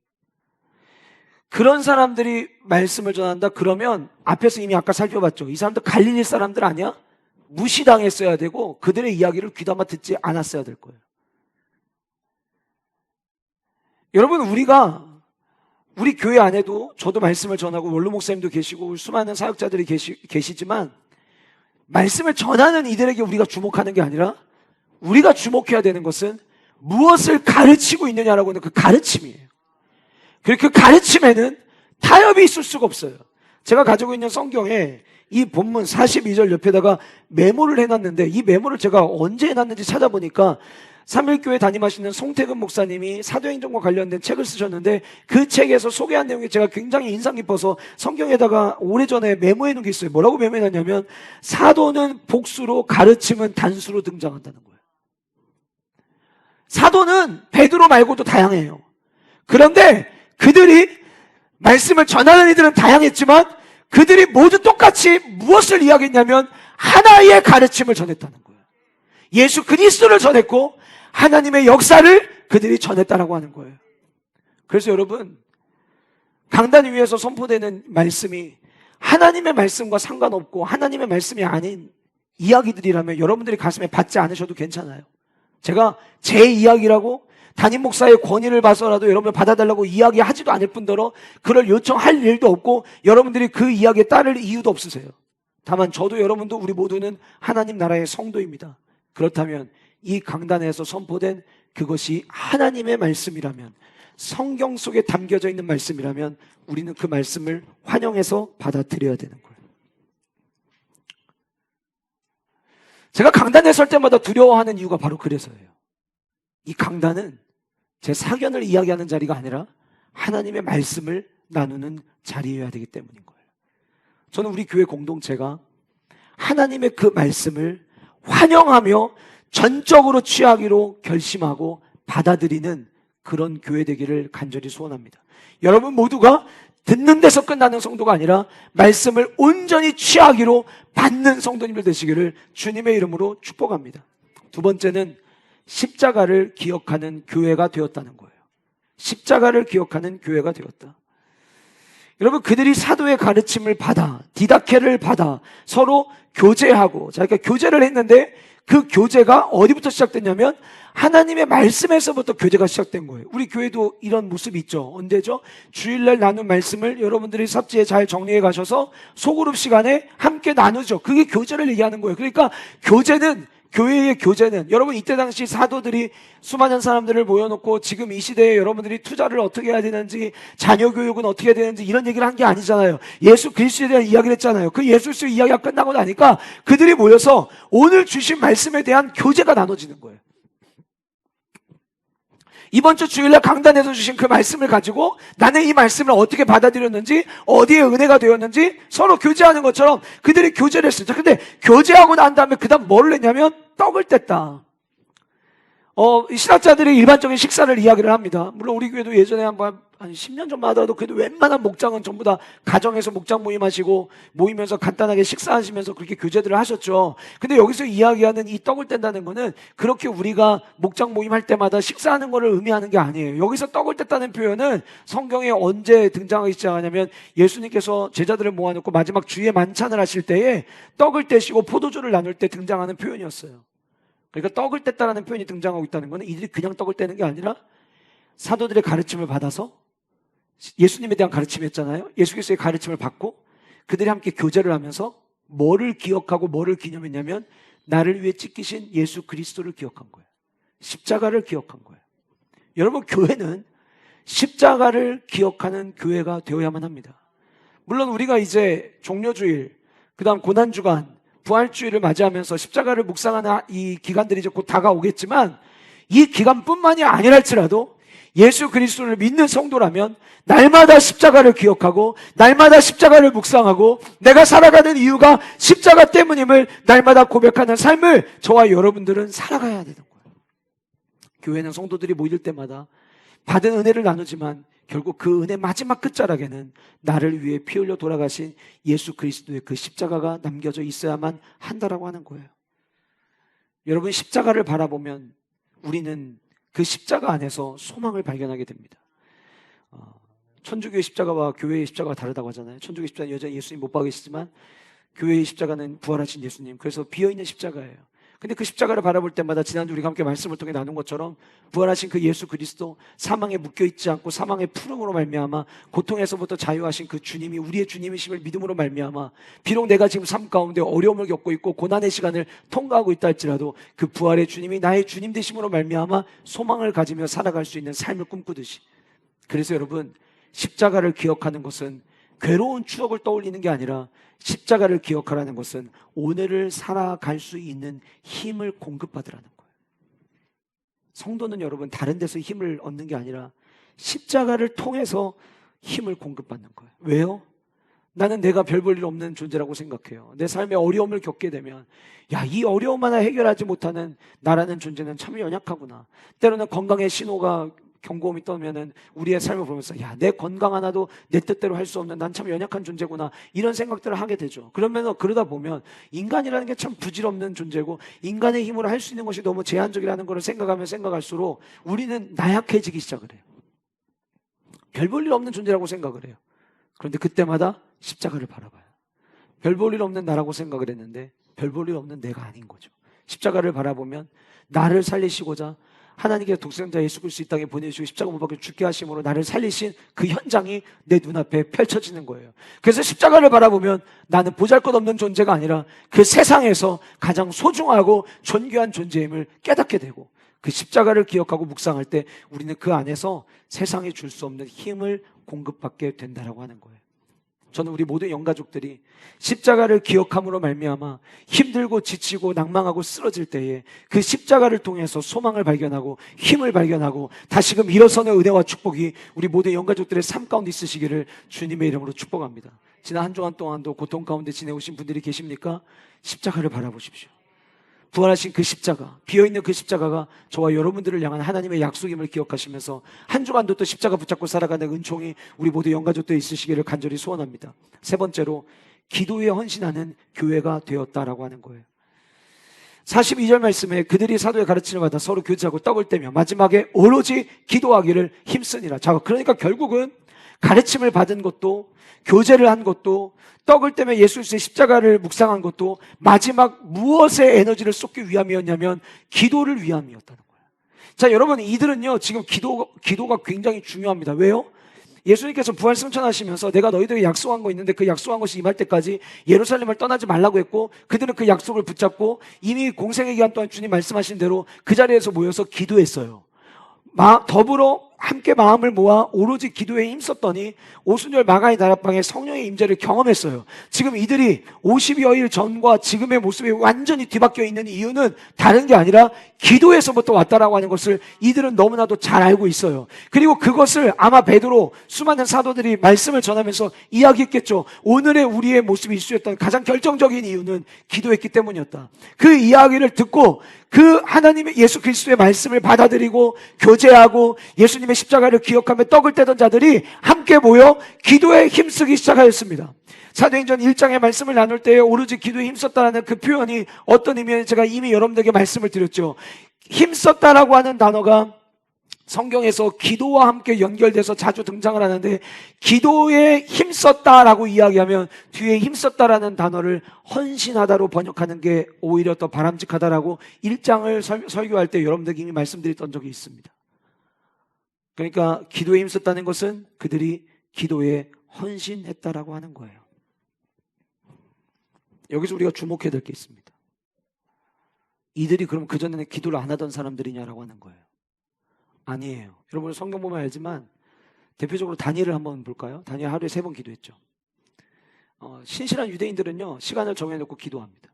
그런 사람들이 말씀을 전한다 그러면 앞에서 이미 아까 살펴봤죠. 이 사람들 갈릴리 사람들 아니야? 무시당했어야 되고 그들의 이야기를 귀담아 듣지 않았어야 될 거예요. 여러분, 우리 교회 안에도 저도 말씀을 전하고 원로 목사님도 계시고 수많은 사역자들이 계시지만 말씀을 전하는 이들에게 우리가 주목하는 게 아니라 우리가 주목해야 되는 것은 무엇을 가르치고 있느냐라고 하는 그 가르침이에요. 그리고 그 가르침에는 타협이 있을 수가 없어요. 제가 가지고 있는 성경에 이 본문 42절 옆에다가 메모를 해놨는데 이 메모를 제가 언제 해놨는지 찾아보니까 3일교회 담임하시는 송태근 목사님이 사도행전과 관련된 책을 쓰셨는데 그 책에서 소개한 내용이 제가 굉장히 인상 깊어서 성경에다가 오래전에 메모해 놓은 게 있어요. 뭐라고 메모해 놨냐면 사도는 복수로 가르침은 단수로 등장한다는 거예요. 사도는 베드로 말고도 다양해요. 그런데 그들이 말씀을 전하는 이들은 다양했지만 그들이 모두 똑같이 무엇을 이야기했냐면 하나의 가르침을 전했다는 거예요. 예수 그리스도를 전했고 하나님의 역사를 그들이 전했다라고 하는 거예요. 그래서 여러분, 강단 위에서 선포되는 말씀이 하나님의 말씀과 상관없고 하나님의 말씀이 아닌 이야기들이라면 여러분들이 가슴에 받지 않으셔도 괜찮아요. 제가 제 이야기라고 담임 목사의 권위를 봐서라도 여러분을 받아달라고 이야기하지도 않을 뿐더러 그걸 요청할 일도 없고 여러분들이 그 이야기에 따를 이유도 없으세요. 다만 저도 여러분도 우리 모두는 하나님 나라의 성도입니다. 그렇다면 이 강단에서 선포된 그것이 하나님의 말씀이라면, 성경 속에 담겨져 있는 말씀이라면 우리는 그 말씀을 환영해서 받아들여야 되는 거예요. 제가 강단에 설 때마다 두려워하는 이유가 바로 그래서예요. 이 강단은 제 사견을 이야기하는 자리가 아니라 하나님의 말씀을 나누는 자리여야 되기 때문인 거예요. 저는 우리 교회 공동체가 하나님의 그 말씀을 환영하며 전적으로 취하기로 결심하고 받아들이는 그런 교회 되기를 간절히 소원합니다. 여러분 모두가 듣는 데서 끝나는 성도가 아니라 말씀을 온전히 취하기로 받는 성도님들 되시기를 주님의 이름으로 축복합니다. 두 번째는 십자가를 기억하는 교회가 되었다는 거예요. 십자가를 기억하는 교회가 되었다. 여러분, 그들이 사도의 가르침을 받아, 디다케를 받아 서로 교제하고, 자, 그러니까 교제를 했는데 그 교제가 어디부터 시작됐냐면 하나님의 말씀에서부터 교제가 시작된 거예요. 우리 교회도 이런 모습이 있죠. 언제죠? 주일날 나눈 말씀을 여러분들이 삽지에 잘 정리해 가셔서 소그룹 시간에 함께 나누죠. 그게 교제를 얘기하는 거예요. 그러니까 교회의 교제는 여러분 이때 당시 사도들이 수많은 사람들을 모여놓고 지금 이 시대에 여러분들이 투자를 어떻게 해야 되는지, 자녀 교육은 어떻게 해야 되는지 이런 얘기를 한 게 아니잖아요. 예수 그리스도에 대한 이야기를 했잖아요. 그 예수 그리스도 이야기가 끝나고 나니까 그들이 모여서 오늘 주신 말씀에 대한 교제가 나눠지는 거예요. 이번 주 주일날 강단에서 주신 그 말씀을 가지고 나는 이 말씀을 어떻게 받아들였는지, 어디에 은혜가 되었는지 서로 교제하는 것처럼 그들이 교제를 했습니다. 근데 교제하고 난 다음에 그 다음 뭘 했냐면 떡을 뗐다. 신학자들이 일반적인 식사를 이야기를 합니다. 물론 우리 교회도 예전에 한 10년 전만 하더라도 그래도 웬만한 목장은 전부 다 가정에서 목장 모임하시고 모이면서 간단하게 식사하시면서 그렇게 교제들을 하셨죠. 근데 여기서 이야기하는 이 떡을 뗀다는 거는 그렇게 우리가 목장 모임할 때마다 식사하는 거를 의미하는 게 아니에요. 여기서 떡을 뗐다는 표현은 성경에 언제 등장하기 시작하냐면 예수님께서 제자들을 모아놓고 마지막 주의 만찬을 하실 때에 떡을 떼시고 포도주를 나눌 때 등장하는 표현이었어요. 그러니까 떡을 뗐다라는 표현이 등장하고 있다는 것은 이들이 그냥 떡을 떼는 게 아니라 사도들의 가르침을 받아서 예수님에 대한 가르침이었잖아요. 예수 그리스도의 가르침을 받고 그들이 함께 교제를 하면서 뭐를 기억하고 뭐를 기념했냐면 나를 위해 찢기신 예수 그리스도를 기억한 거예요. 십자가를 기억한 거예요. 여러분, 교회는 십자가를 기억하는 교회가 되어야만 합니다. 물론 우리가 이제 종려주일, 그 다음 고난주간, 부활주일을 맞이하면서 십자가를 묵상하는 이 기간들이 이제 곧 다가오겠지만 이 기간뿐만이 아니랄지라도 예수 그리스도를 믿는 성도라면 날마다 십자가를 기억하고 날마다 십자가를 묵상하고 내가 살아가는 이유가 십자가 때문임을 날마다 고백하는 삶을 저와 여러분들은 살아가야 되는 거예요. 교회는 성도들이 모일 때마다 받은 은혜를 나누지만 결국 그 은혜 마지막 끝자락에는 나를 위해 피 흘려 돌아가신 예수 그리스도의 그 십자가가 남겨져 있어야만 한다라고 하는 거예요. 여러분, 십자가를 바라보면 우리는 그 십자가 안에서 소망을 발견하게 됩니다. 천주교의 십자가와 교회의 십자가가 다르다고 하잖아요. 천주교의 십자가는 여전히 예수님 못 박으시지만 교회의 십자가는 부활하신 예수님, 그래서 비어있는 십자가예요. 근데 그 십자가를 바라볼 때마다 지난주 우리가 함께 말씀을 통해 나눈 것처럼 부활하신 그 예수 그리스도, 사망에 묶여있지 않고 사망의 푸름으로 말미암아 고통에서부터 자유하신 그 주님이 우리의 주님이심을 믿음으로 말미암아 비록 내가 지금 삶 가운데 어려움을 겪고 있고 고난의 시간을 통과하고 있다 할지라도 그 부활의 주님이 나의 주님 되심으로 말미암아 소망을 가지며 살아갈 수 있는 삶을 꿈꾸듯이, 그래서 여러분, 십자가를 기억하는 것은 괴로운 추억을 떠올리는 게 아니라 십자가를 기억하라는 것은 오늘을 살아갈 수 있는 힘을 공급받으라는 거예요. 성도는 여러분 다른 데서 힘을 얻는 게 아니라 십자가를 통해서 힘을 공급받는 거예요. 왜요? 나는 내가 별 볼 일 없는 존재라고 생각해요. 내 삶에 어려움을 겪게 되면 이 어려움 하나 해결하지 못하는 나라는 존재는 참 연약하구나. 때로는 건강의 신호가 경고음이 떠면은 우리의 삶을 보면서 내 건강 하나도 내 뜻대로 할 수 없는 난 참 연약한 존재구나, 이런 생각들을 하게 되죠. 그러다 보면 인간이라는 게 참 부질없는 존재고 인간의 힘으로 할 수 있는 것이 너무 제한적이라는 것을 생각하면 생각할수록 우리는 나약해지기 시작을 해요. 별 볼 일 없는 존재라고 생각을 해요. 그런데 그때마다 십자가를 바라봐요. 별 볼 일 없는 나라고 생각을 했는데 별 볼 일 없는 내가 아닌 거죠. 십자가를 바라보면 나를 살리시고자 하나님께서 독생자 예수 그리스도 이 땅에 보내주시고 십자가 못 박혀 죽게 하심으로 나를 살리신 그 현장이 내 눈앞에 펼쳐지는 거예요. 그래서 십자가를 바라보면 나는 보잘것없는 존재가 아니라 그 세상에서 가장 소중하고 존귀한 존재임을 깨닫게 되고, 그 십자가를 기억하고 묵상할 때 우리는 그 안에서 세상에 줄 수 없는 힘을 공급받게 된다라고 하는 거예요. 저는 우리 모든 영가족들이 십자가를 기억함으로 말미암아 힘들고 지치고 낭망하고 쓰러질 때에 그 십자가를 통해서 소망을 발견하고 힘을 발견하고 다시금 일어서는 은혜와 축복이 우리 모든 영가족들의 삶 가운데 있으시기를 주님의 이름으로 축복합니다. 지난 한 주간 동안도 고통 가운데 지내오신 분들이 계십니까? 십자가를 바라보십시오. 부활하신 그 십자가, 비어있는 그 십자가가 저와 여러분들을 향한 하나님의 약속임을 기억하시면서 한 주간도 또 십자가 붙잡고 살아가는 은총이 우리 모두 영가족들에 있으시기를 간절히 소원합니다. 세 번째로, 기도에 헌신하는 교회가 되었다라고 하는 거예요. 42절 말씀에 그들이 사도의 가르침을 받아 서로 교제하고 떡을 떼며 마지막에 오로지 기도하기를 힘쓰니라. 자, 그러니까 결국은 가르침을 받은 것도, 교제를 한 것도, 떡을 떼며 예수 그리스도의 십자가를 묵상한 것도 마지막 무엇에 에너지를 쏟기 위함이었냐면 기도를 위함이었다는 거예요. 자, 여러분, 이들은요 지금 기도가 굉장히 중요합니다. 왜요? 예수님께서 부활 승천하시면서 내가 너희들에게 약속한 거 있는데 그 약속한 것이 임할 때까지 예루살렘을 떠나지 말라고 했고, 그들은 그 약속을 붙잡고 이미 공생의 기간 동안 주님 말씀하신 대로 그 자리에서 모여서 기도했어요. 더불어 함께 마음을 모아 오로지 기도에 힘썼더니 오순절 마가의 다락방에 성령의 임재를 경험했어요. 지금 이들이 50여일 전과 지금의 모습이 완전히 뒤바뀌어 있는 이유는 다른 게 아니라 기도에서부터 왔다라고 하는 것을 이들은 너무나도 잘 알고 있어요. 그리고 그것을 아마 베드로, 수많은 사도들이 말씀을 전하면서 이야기했겠죠. 오늘의 우리의 모습이 있었던 가장 결정적인 이유는 기도했기 때문이었다. 그 이야기를 듣고 그 하나님의 예수 그리스도의 말씀을 받아들이고 교제하고 예수님의 십자가를 기억하며 떡을 떼던 자들이 함께 모여 기도에 힘쓰기 시작하였습니다. 사도행전 1장의 말씀을 나눌 때에 오로지 기도에 힘썼다라는 그 표현이 어떤 의미인지 제가 이미 여러분들에게 말씀을 드렸죠. 힘썼다라고 하는 단어가 성경에서 기도와 함께 연결돼서 자주 등장을 하는데, 기도에 힘썼다라고 이야기하면 뒤에 힘썼다라는 단어를 헌신하다로 번역하는 게 오히려 더 바람직하다라고 1장을 설교할 때 여러분들에게 이미 말씀드렸던 적이 있습니다. 그러니까 기도에 힘썼다는 것은 그들이 기도에 헌신했다라고 하는 거예요. 여기서 우리가 주목해야 될 게 있습니다. 이들이 그럼 그전에는 기도를 안 하던 사람들이냐라고 하는 거예요. 아니에요. 여러분 성경 보면 알지만 대표적으로 다니엘을 한번 볼까요? 다니엘 하루에 3번 기도했죠. 신실한 유대인들은요, 시간을 정해놓고 기도합니다.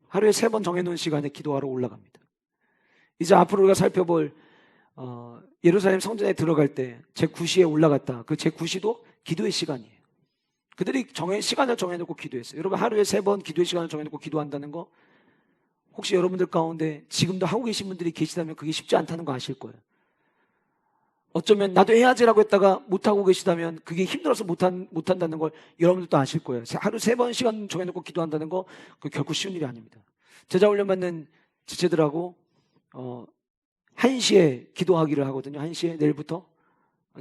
하루에 3번 정해놓은 시간에 기도하러 올라갑니다. 이제 앞으로 우리가 살펴볼 예루살렘 성전에 들어갈 때 제9시에 올라갔다. 그 제9시도 기도의 시간이에요. 그들이 시간을 정해놓고 기도했어요. 여러분 하루에 3번 기도의 시간을 정해놓고 기도한다는 거 혹시 여러분들 가운데 지금도 하고 계신 분들이 계시다면 그게 쉽지 않다는 거 아실 거예요. 어쩌면 나도 해야지라고 했다가 못하고 계시다면 그게 힘들어서 못한다는 걸 여러분들도 아실 거예요. 하루 3번 시간 정해놓고 기도한다는 거 그 결코 쉬운 일이 아닙니다. 제자훈련 받는 지체들하고 1시에 기도하기를 하거든요. 1시에 내일부터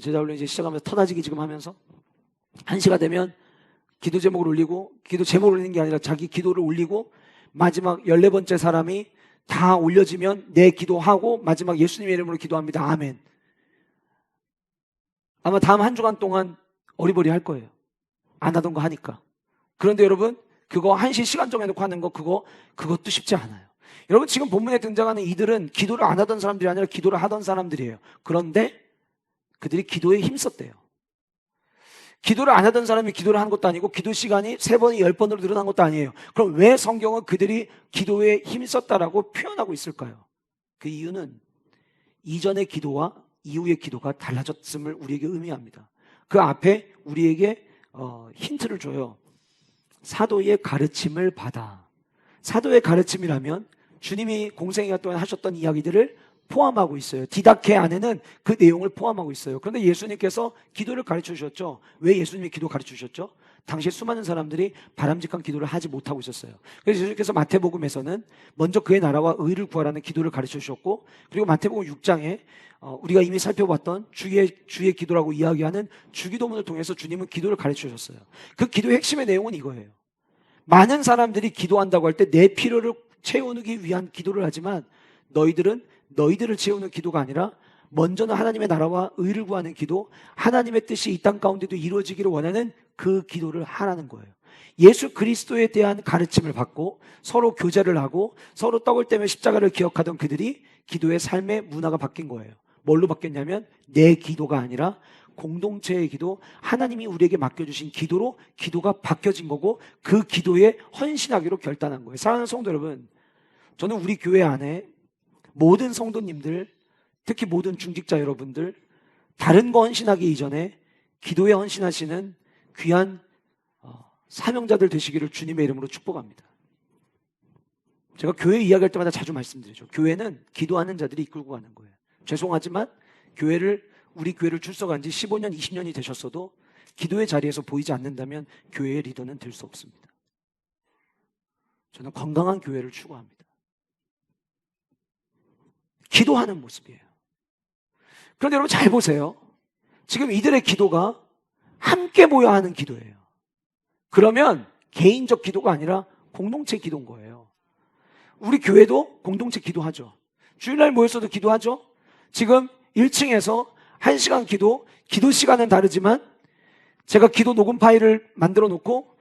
제자훈련 이제 시작하면서 터나지기 지금 하면서 1시가 되면 기도 제목을 올리고, 기도 제목을 올리는 게 아니라 자기 기도를 올리고 마지막 14번째 사람이 다 올려지면 내 기도하고 마지막 예수님의 이름으로 기도합니다. 아멘. 아마 다음 한 주간 동안 어리버리 할 거예요. 안 하던 거 하니까. 그런데 여러분 그거 1시 시간 정해놓고 하는 거 그것도 쉽지 않아요. 여러분 지금 본문에 등장하는 이들은 기도를 안 하던 사람들이 아니라 기도를 하던 사람들이에요. 그런데 그들이 기도에 힘썼대요. 기도를 안 하던 사람이 기도를 하는 것도 아니고 기도 시간이 3번이 10번으로 늘어난 것도 아니에요. 그럼 왜 성경은 그들이 기도에 힘썼다라고 표현하고 있을까요? 그 이유는 이전의 기도와 이후의 기도가 달라졌음을 우리에게 의미합니다. 그 앞에 우리에게 힌트를 줘요. 사도의 가르침을 받아. 사도의 가르침이라면 주님이 공생애가 동안 하셨던 이야기들을 포함하고 있어요. 디다케 안에는 그 내용을 포함하고 있어요. 그런데 예수님께서 기도를 가르쳐 주셨죠. 왜 예수님이 기도 가르쳐 주셨죠? 당시에 수많은 사람들이 바람직한 기도를 하지 못하고 있었어요. 그래서 예수님께서 마태복음에서는 먼저 그의 나라와 의를 구하라는 기도를 가르쳐 주셨고, 그리고 마태복음 6장에 우리가 이미 살펴봤던 주의 기도라고 이야기하는 주기도문을 통해서 주님은 기도를 가르쳐 주셨어요. 그 기도의 핵심의 내용은 이거예요. 많은 사람들이 기도한다고 할 때 내 필요를 채우기 위한 기도를 하지만 너희들은 너희들을 채우는 기도가 아니라 먼저는 하나님의 나라와 의를 구하는 기도, 하나님의 뜻이 이 땅 가운데도 이루어지기를 원하는 그 기도를 하라는 거예요. 예수 그리스도에 대한 가르침을 받고 서로 교제를 하고 서로 떡을 떼며 십자가를 기억하던 그들이 기도의 삶의 문화가 바뀐 거예요. 뭘로 바뀌었냐면 내 기도가 아니라 공동체의 기도, 하나님이 우리에게 맡겨주신 기도로 기도가 바뀌어진 거고 그 기도에 헌신하기로 결단한 거예요. 사랑하는 성도 여러분, 저는 우리 교회 안에 모든 성도님들, 특히 모든 중직자 여러분들, 다른 거 헌신하기 이전에 기도에 헌신하시는 귀한 사명자들 되시기를 주님의 이름으로 축복합니다. 제가 교회 이야기할 때마다 자주 말씀드리죠. 교회는 기도하는 자들이 이끌고 가는 거예요. 죄송하지만 우리 교회를 출석한 지 15년, 20년이 되셨어도 기도의 자리에서 보이지 않는다면 교회의 리더는 될 수 없습니다. 저는 건강한 교회를 추구합니다. 기도하는 모습이에요. 그런데 여러분 잘 보세요. 지금 이들의 기도가 함께 모여 하는 기도예요. 그러면 개인적 기도가 아니라 공동체 기도인 거예요. 우리 교회도 공동체 기도하죠. 주일날 모여서도 기도하죠. 지금 1층에서 1시간 기도 시간은 다르지만 제가 기도 녹음 파일을 만들어 놓고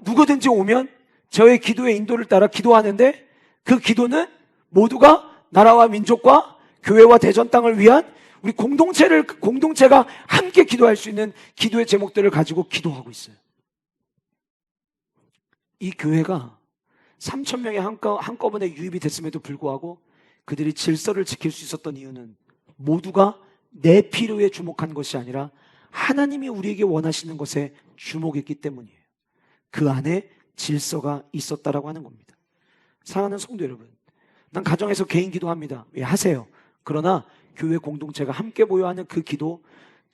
누구든지 오면 저의 기도의 인도를 따라 기도하는데 그 기도는 모두가 나라와 민족과 교회와 대전 땅을 위한 우리 공동체가 함께 기도할 수 있는 기도의 제목들을 가지고 기도하고 있어요. 이 교회가 3,000명이 한꺼번에 유입이 됐음에도 불구하고 그들이 질서를 지킬 수 있었던 이유는 모두가 내 필요에 주목한 것이 아니라 하나님이 우리에게 원하시는 것에 주목했기 때문이에요. 그 안에 질서가 있었다라고 하는 겁니다. 사랑하는 성도 여러분, 난 가정에서 개인 기도합니다. 왜 하세요? 그러나 교회 공동체가 함께 모여 하는 그 기도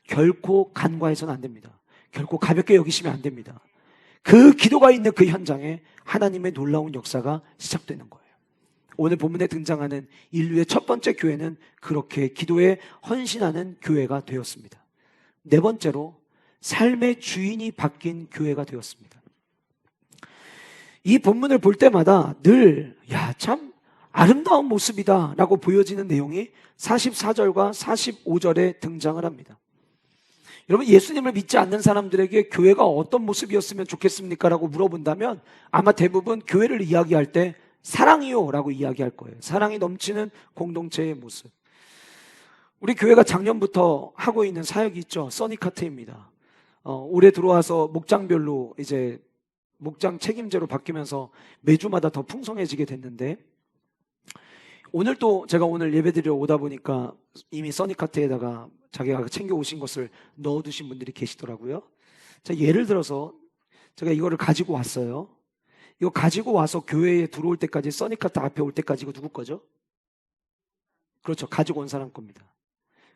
결코 간과해서는 안 됩니다. 결코 가볍게 여기시면 안 됩니다. 그 기도가 있는 그 현장에 하나님의 놀라운 역사가 시작되는 거예요. 오늘 본문에 등장하는 인류의 첫 번째 교회는 그렇게 기도에 헌신하는 교회가 되었습니다. 네 번째로 삶의 주인이 바뀐 교회가 되었습니다. 이 본문을 볼 때마다 늘 참 아름다운 모습이다 라고 보여지는 내용이 44절과 45절에 등장을 합니다. 여러분, 예수님을 믿지 않는 사람들에게 교회가 어떤 모습이었으면 좋겠습니까? 라고 물어본다면 아마 대부분 교회를 이야기할 때 사랑이요 라고 이야기할 거예요. 사랑이 넘치는 공동체의 모습. 우리 교회가 작년부터 하고 있는 사역이 있죠. 써니카트입니다. 올해 들어와서 목장별로 이제 목장 책임제로 바뀌면서 매주마다 더 풍성해지게 됐는데, 오늘 또 제가 오늘 예배드리러 오다 보니까 이미 써니카트에다가 자기가 챙겨 오신 것을 넣어두신 분들이 계시더라고요. 자, 예를 들어서 제가 이거를 가지고 왔어요. 이거 가지고 와서 교회에 들어올 때까지, 써니카트 앞에 올 때까지 이거 누구 거죠? 그렇죠. 가지고 온 사람 겁니다.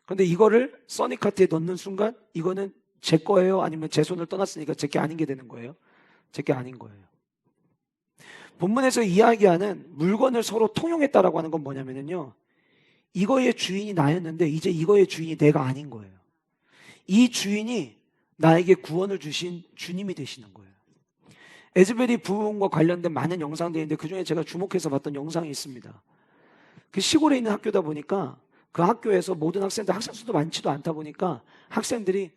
그런데 이거를 써니카트에 넣는 순간 이거는 제 거예요? 아니면 제 손을 떠났으니까 제 게 아닌 게 되는 거예요? 제 게 아닌 거예요. 본문에서 이야기하는 물건을 서로 통용했다라고 하는 건 뭐냐면요, 이거의 주인이 나였는데 이제 이거의 주인이 내가 아닌 거예요. 이 주인이 나에게 구원을 주신 주님이 되시는 거예요. 에즈베리 부흥과 관련된 많은 영상들이 있는데 그중에 제가 주목해서 봤던 영상이 있습니다. 그 시골에 있는 학교다 보니까 그 학교에서 모든 학생들, 학생 수도 많지도 않다 보니까 학생들이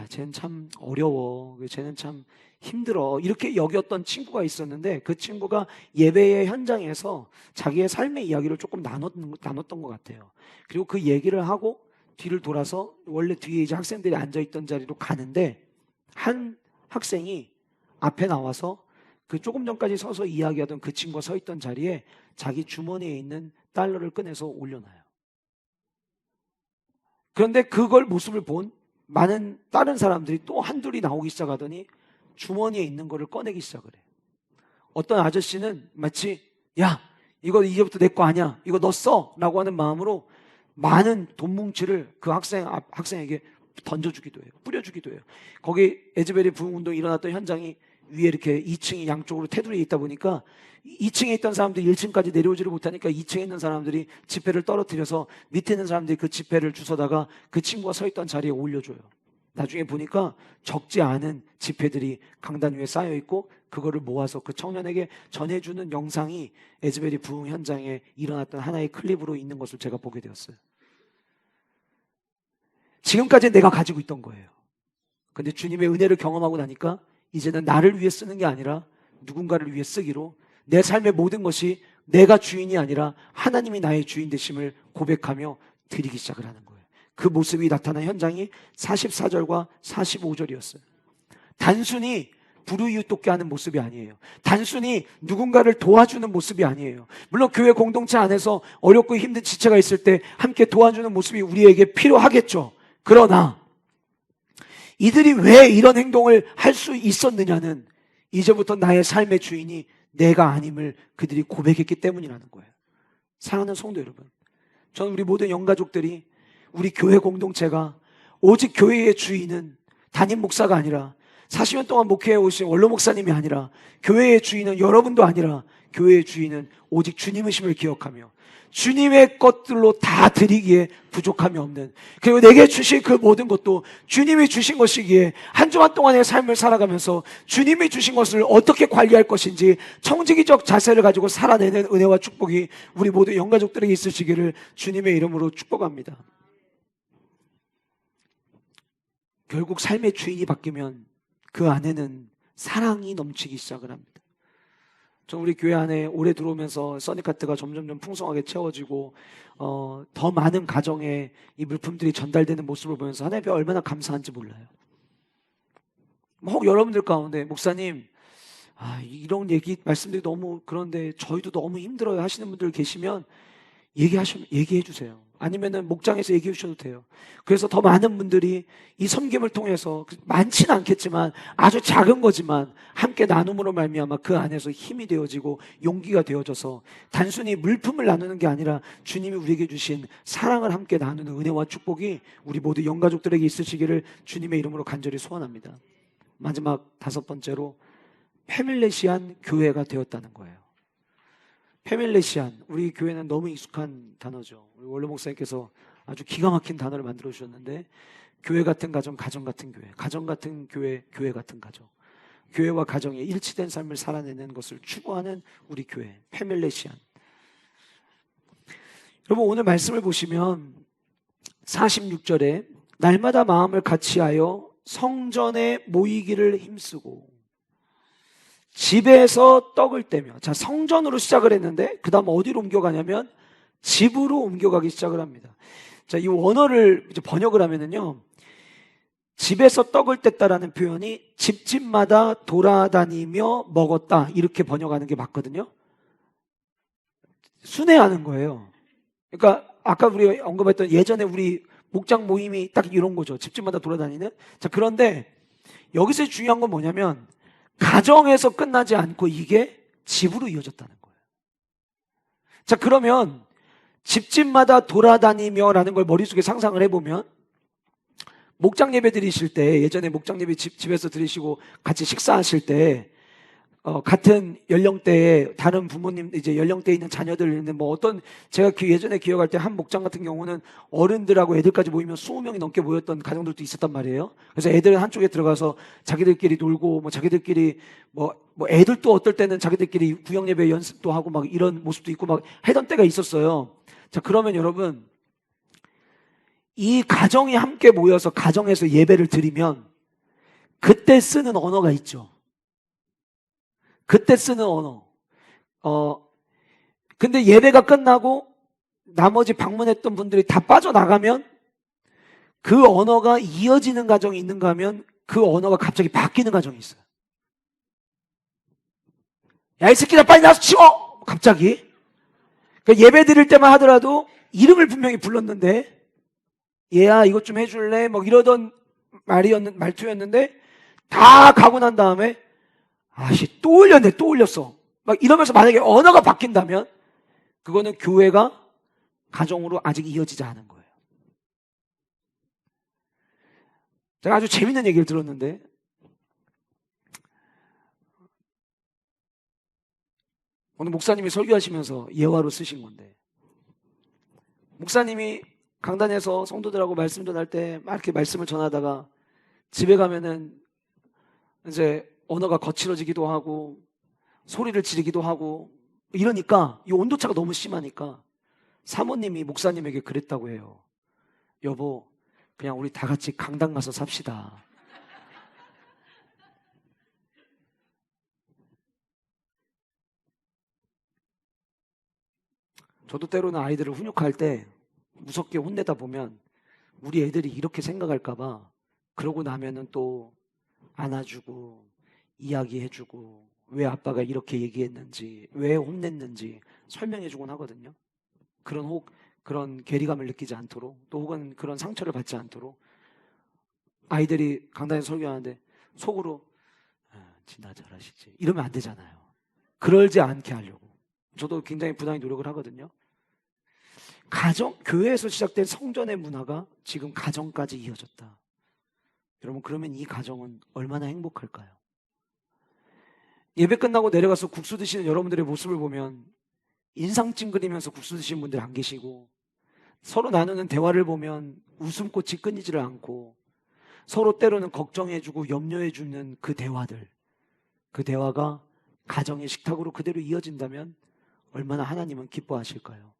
쟤는 참 어려워, 쟤는 참 힘들어, 이렇게 여겼던 친구가 있었는데, 그 친구가 예배의 현장에서 자기의 삶의 이야기를 조금 나눴던 것 같아요. 그리고 그 얘기를 하고 뒤를 돌아서 원래 뒤에 이제 학생들이 앉아있던 자리로 가는데, 한 학생이 앞에 나와서 그 조금 전까지 서서 이야기하던 그 친구가 서 있던 자리에 자기 주머니에 있는 달러를 꺼내서 올려놔요. 그런데 그걸 모습을 본 많은 다른 사람들이 또 한둘이 나오기 시작하더니 주머니에 있는 거를 꺼내기 시작을 해요. 어떤 아저씨는 마치 야, 이거 이제부터 내 거 아니야, 이거 너 써 라고 하는 마음으로 많은 돈 뭉치를 그 학생에게 던져주기도 해요. 뿌려주기도 해요. 거기 에즈베리 부흥운동이 일어났던 현장이 위에 이렇게 2층이 양쪽으로 테두리에 있다 보니까 2층에 있던 사람들이 1층까지 내려오지를 못하니까 2층에 있는 사람들이 지폐를 떨어뜨려서 밑에 있는 사람들이 그 지폐를 주워다가 그 친구가 서 있던 자리에 올려줘요. 나중에 보니까 적지 않은 지폐들이 강단 위에 쌓여 있고 그거를 모아서 그 청년에게 전해주는 영상이 에즈베리 부흥 현장에 일어났던 하나의 클립으로 있는 것을 제가 보게 되었어요. 지금까지 내가 가지고 있던 거예요. 근데 주님의 은혜를 경험하고 나니까 이제는 나를 위해 쓰는 게 아니라 누군가를 위해 쓰기로, 내 삶의 모든 것이 내가 주인이 아니라 하나님이 나의 주인 되심을 고백하며 드리기 시작을 하는 거예요. 그 모습이 나타난 현장이 44절과 45절이었어요. 단순히 불우이웃 돕게 하는 모습이 아니에요. 단순히 누군가를 도와주는 모습이 아니에요. 물론 교회 공동체 안에서 어렵고 힘든 지체가 있을 때 함께 도와주는 모습이 우리에게 필요하겠죠. 그러나 이들이 왜 이런 행동을 할 수 있었느냐는 이제부터 나의 삶의 주인이 내가 아님을 그들이 고백했기 때문이라는 거예요. 사랑하는 성도 여러분, 저는 우리 모든 영가족들이, 우리 교회 공동체가 오직 교회의 주인은 담임 목사가 아니라 40년 동안 목회해 오신 원로 목사님이 아니라, 교회의 주인은 여러분도 아니라 교회의 주인은 오직 주님이심을 기억하며 주님의 것들로 다 드리기에 부족함이 없는, 그리고 내게 주신 그 모든 것도 주님이 주신 것이기에 한 주간 동안의 삶을 살아가면서 주님이 주신 것을 어떻게 관리할 것인지 청지기적 자세를 가지고 살아내는 은혜와 축복이 우리 모두 영가족들에게 있으시기를 주님의 이름으로 축복합니다. 결국 삶의 주인이 바뀌면 그 안에는 사랑이 넘치기 시작을 합니다. 저 우리 교회 안에 오래 들어오면서 써니카트가 점점 풍성하게 채워지고 더 많은 가정에 이 물품들이 전달되는 모습을 보면서 하나님께 얼마나 감사한지 몰라요. 혹 여러분들 가운데 목사님, 이런 말씀들이 너무 그런데 저희도 너무 힘들어요 하시는 분들 계시면 얘기해 주세요. 아니면은 목장에서 얘기해 주셔도 돼요. 그래서 더 많은 분들이 이 섬김을 통해서, 많지는 않겠지만 아주 작은 거지만 함께 나눔으로 말미암아 그 안에서 힘이 되어지고 용기가 되어져서 단순히 물품을 나누는 게 아니라 주님이 우리에게 주신 사랑을 함께 나누는 은혜와 축복이 우리 모두 영가족들에게 있으시기를 주님의 이름으로 간절히 소원합니다. 마지막 5번째로 패밀레시안 교회가 되었다는 거예요. 패밀레시안, 우리 교회는 너무 익숙한 단어죠. 우리 원로 목사님께서 아주 기가 막힌 단어를 만들어 주셨는데, 교회 같은 가정, 가정 같은 교회, 가정 같은 교회, 교회 같은 가정, 교회와 가정의 일치된 삶을 살아내는 것을 추구하는 우리 교회, 패밀레시안. 여러분, 오늘 말씀을 보시면 46절에 날마다 마음을 같이하여 성전에 모이기를 힘쓰고 집에서 떡을 떼며. 자, 성전으로 시작을 했는데 그 다음 어디로 옮겨가냐면 집으로 옮겨가기 시작을 합니다. 자, 이 원어를 이제 번역을 하면은요, 집에서 떡을 뗐다라는 표현이 집집마다 돌아다니며 먹었다, 이렇게 번역하는 게 맞거든요. 순회하는 거예요. 그러니까 아까 우리 언급했던 예전에 우리 목장 모임이 딱 이런 거죠. 집집마다 돌아다니는. 자, 그런데 여기서 중요한 건 뭐냐면 가정에서 끝나지 않고 이게 집으로 이어졌다는 거예요. 자, 그러면 집집마다 돌아다니며라는 걸 머릿속에 상상을 해보면, 목장 예배 드리실 때, 예전에 목장 예배 집에서 드리시고 같이 식사하실 때 같은 연령대에 다른 부모님, 이제 연령대에 있는 자녀들 있는데, 뭐 어떤, 제가 예전에 기억할 때 한 목장 같은 경우는 어른들하고 애들까지 모이면 20명이 넘게 모였던 가정들도 있었단 말이에요. 그래서 애들은 한쪽에 들어가서 자기들끼리 놀고, 뭐 자기들끼리 뭐 애들도 어떨 때는 자기들끼리 구역 예배 연습도 하고 막 이런 모습도 있고 막 하던 때가 있었어요. 자, 그러면 여러분, 이 가정이 함께 모여서 가정에서 예배를 드리면 그때 쓰는 언어가 있죠. 그때 쓰는 언어. 근데 예배가 끝나고 나머지 방문했던 분들이 다 빠져나가면 그 언어가 이어지는 가정이 있는가 하면 그 언어가 갑자기 바뀌는 가정이 있어요. 야, 이 새끼들 빨리 나와서 치워! 갑자기. 그러니까 예배 드릴 때만 하더라도 이름을 분명히 불렀는데, 얘야 이것 좀 해줄래? 뭐 이러던 말투였는데 다 가고 난 다음에 아씨 또 올렸네, 또 올렸어, 막 이러면서 만약에 언어가 바뀐다면 그거는 교회가 가정으로 아직 이어지지 않은 거예요. 제가 아주 재밌는 얘기를 들었는데, 오늘 목사님이 설교하시면서 예화로 쓰신 건데, 목사님이 강단에서 성도들하고 말씀 전할 때 막 이렇게 말씀을 전하다가 집에 가면은 이제 언어가 거칠어지기도 하고 소리를 지르기도 하고 이러니까, 이 온도차가 너무 심하니까 사모님이 목사님에게 그랬다고 해요. 여보, 그냥 우리 다 같이 강당 가서 삽시다. 저도 때로는 아이들을 훈육할 때 무섭게 혼내다 보면 우리 애들이 이렇게 생각할까봐 그러고 나면은 또 안아주고 이야기해주고 왜 아빠가 이렇게 얘기했는지, 왜 혼냈는지 설명해주곤 하거든요. 그런 괴리감을 느끼지 않도록, 또 혹은 그런 상처를 받지 않도록. 아이들이 강단에서 설교하는데 속으로 진짜 잘하시지 이러면 안 되잖아요. 그러지 않게 하려고 저도 굉장히 부단히 노력을 하거든요. 교회에서 시작된 성전의 문화가 지금 가정까지 이어졌다. 여러분, 그러면 이 가정은 얼마나 행복할까요? 예배 끝나고 내려가서 국수 드시는 여러분들의 모습을 보면 인상 찡그리면서 국수 드시는 분들 안 계시고, 서로 나누는 대화를 보면 웃음꽃이 끊이지를 않고, 서로 때로는 걱정해주고 염려해주는 그 대화가 가정의 식탁으로 그대로 이어진다면 얼마나 하나님은 기뻐하실까요?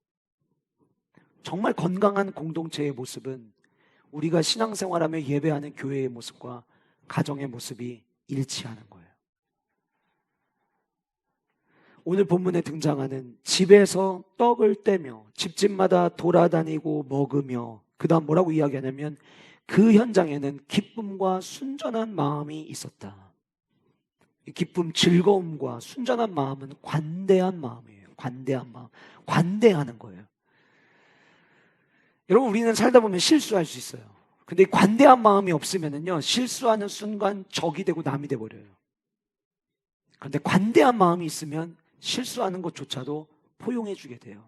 정말 건강한 공동체의 모습은 우리가 신앙생활하며 예배하는 교회의 모습과 가정의 모습이 일치하는 거예요. 오늘 본문에 등장하는 집에서 떡을 떼며 집집마다 돌아다니고 먹으며, 그 다음 뭐라고 이야기하냐면 그 현장에는 기쁨과 순전한 마음이 있었다. 기쁨, 즐거움과 순전한 마음은 관대한 마음이에요. 관대한 마음. 관대하는 거예요. 여러분, 우리는 살다 보면 실수할 수 있어요. 근데 이 관대한 마음이 없으면은요, 실수하는 순간 적이 되고 남이 돼버려요. 그런데 관대한 마음이 있으면 실수하는 것조차도 포용해주게 돼요.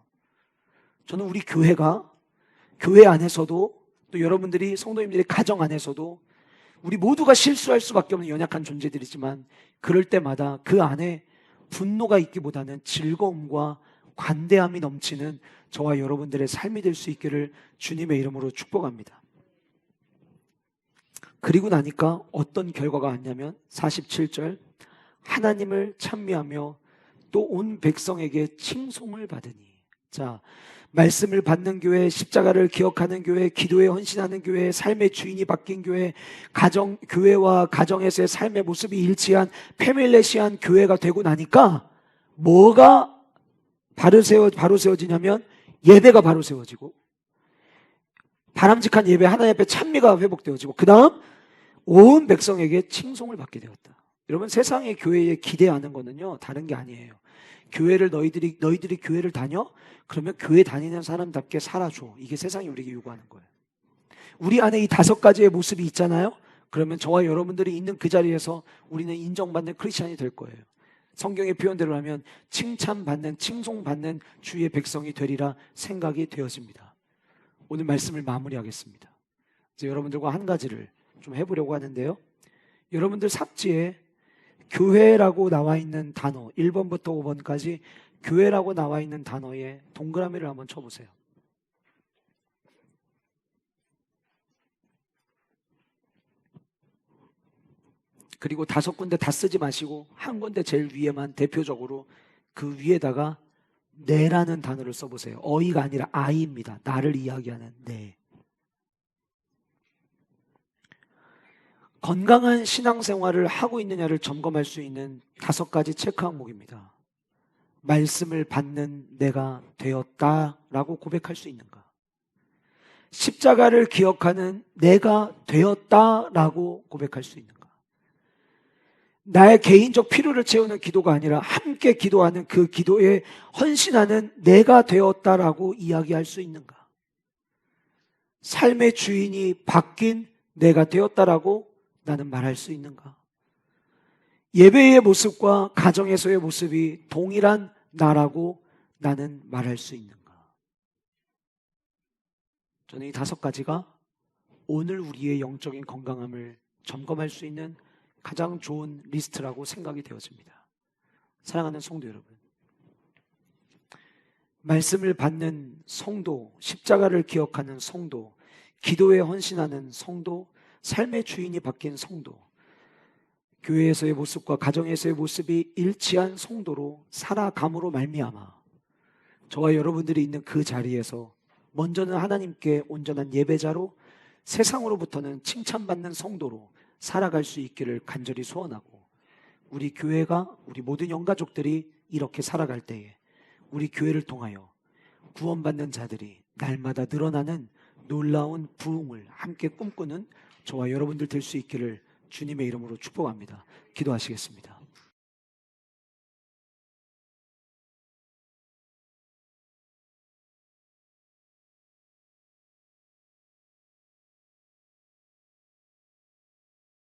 저는 우리 교회가, 교회 안에서도 또 여러분들이, 성도님들의 가정 안에서도 우리 모두가 실수할 수밖에 없는 연약한 존재들이지만, 그럴 때마다 그 안에 분노가 있기보다는 즐거움과 관대함이 넘치는 저와 여러분들의 삶이 될 수 있기를 주님의 이름으로 축복합니다. 그리고 나니까 어떤 결과가 왔냐면 47절, 하나님을 찬미하며 또 온 백성에게 칭송을 받으니. 자, 말씀을 받는 교회, 십자가를 기억하는 교회, 기도에 헌신하는 교회, 삶의 주인이 바뀐 교회, 교회와 가정에서의 삶의 모습이 일치한 패밀레시한 교회가 되고 나니까 뭐가 바로 세워지냐면 예배가 바로 세워지고 바람직한 예배, 하나님 앞에 찬미가 회복되어지고 그 다음 온 백성에게 칭송을 받게 되었다. 여러분, 세상의 교회에 기대하는 거는요 다른 게 아니에요. 교회를 너희들이 교회를 다녀? 그러면 교회 다니는 사람답게 살아줘. 이게 세상이 우리에게 요구하는 거예요. 우리 안에 이 5가지의 모습이 있잖아요. 그러면 저와 여러분들이 있는 그 자리에서 우리는 인정받는 크리스찬이 될 거예요. 성경의 표현대로 하면 칭찬받는, 칭송받는 주의 백성이 되리라 생각이 되어집니다. 오늘 말씀을 마무리하겠습니다. 이제 여러분들과 한 가지를 좀 해보려고 하는데요. 여러분들 삽지에 교회라고 나와 있는 단어 1번부터 5번까지 교회라고 나와 있는 단어에 동그라미를 한번 쳐보세요. 그리고 5군데 다 쓰지 마시고 한 군데 제일 위에만 대표적으로 그 위에다가 내라는 단어를 써보세요. 어이가 아니라 아이입니다. 나를 이야기하는 내. 건강한 신앙생활을 하고 있느냐를 점검할 수 있는 5가지 체크 항목입니다. 말씀을 받는 내가 되었다라고 고백할 수 있는가? 십자가를 기억하는 내가 되었다라고 고백할 수 있는가? 나의 개인적 필요를 채우는 기도가 아니라 함께 기도하는 그 기도에 헌신하는 내가 되었다라고 이야기할 수 있는가? 삶의 주인이 바뀐 내가 되었다라고 나는 말할 수 있는가? 예배의 모습과 가정에서의 모습이 동일한 나라고 나는 말할 수 있는가? 저는 이 5가지가 오늘 우리의 영적인 건강함을 점검할 수 있는 가장 좋은 리스트라고 생각이 되어집니다. 사랑하는 성도 여러분, 말씀을 받는 성도, 십자가를 기억하는 성도, 기도에 헌신하는 성도, 삶의 주인이 바뀐 성도, 교회에서의 모습과 가정에서의 모습이 일치한 성도로 살아감으로 말미암아 저와 여러분들이 있는 그 자리에서 먼저는 하나님께 온전한 예배자로, 세상으로부터는 칭찬받는 성도로 살아갈 수 있기를 간절히 소원하고, 우리 교회가, 우리 모든 영가족들이 이렇게 살아갈 때에 우리 교회를 통하여 구원받는 자들이 날마다 늘어나는 놀라운 부흥을 함께 꿈꾸는 저와 여러분들 될 수 있기를 주님의 이름으로 축복합니다. 기도하시겠습니다.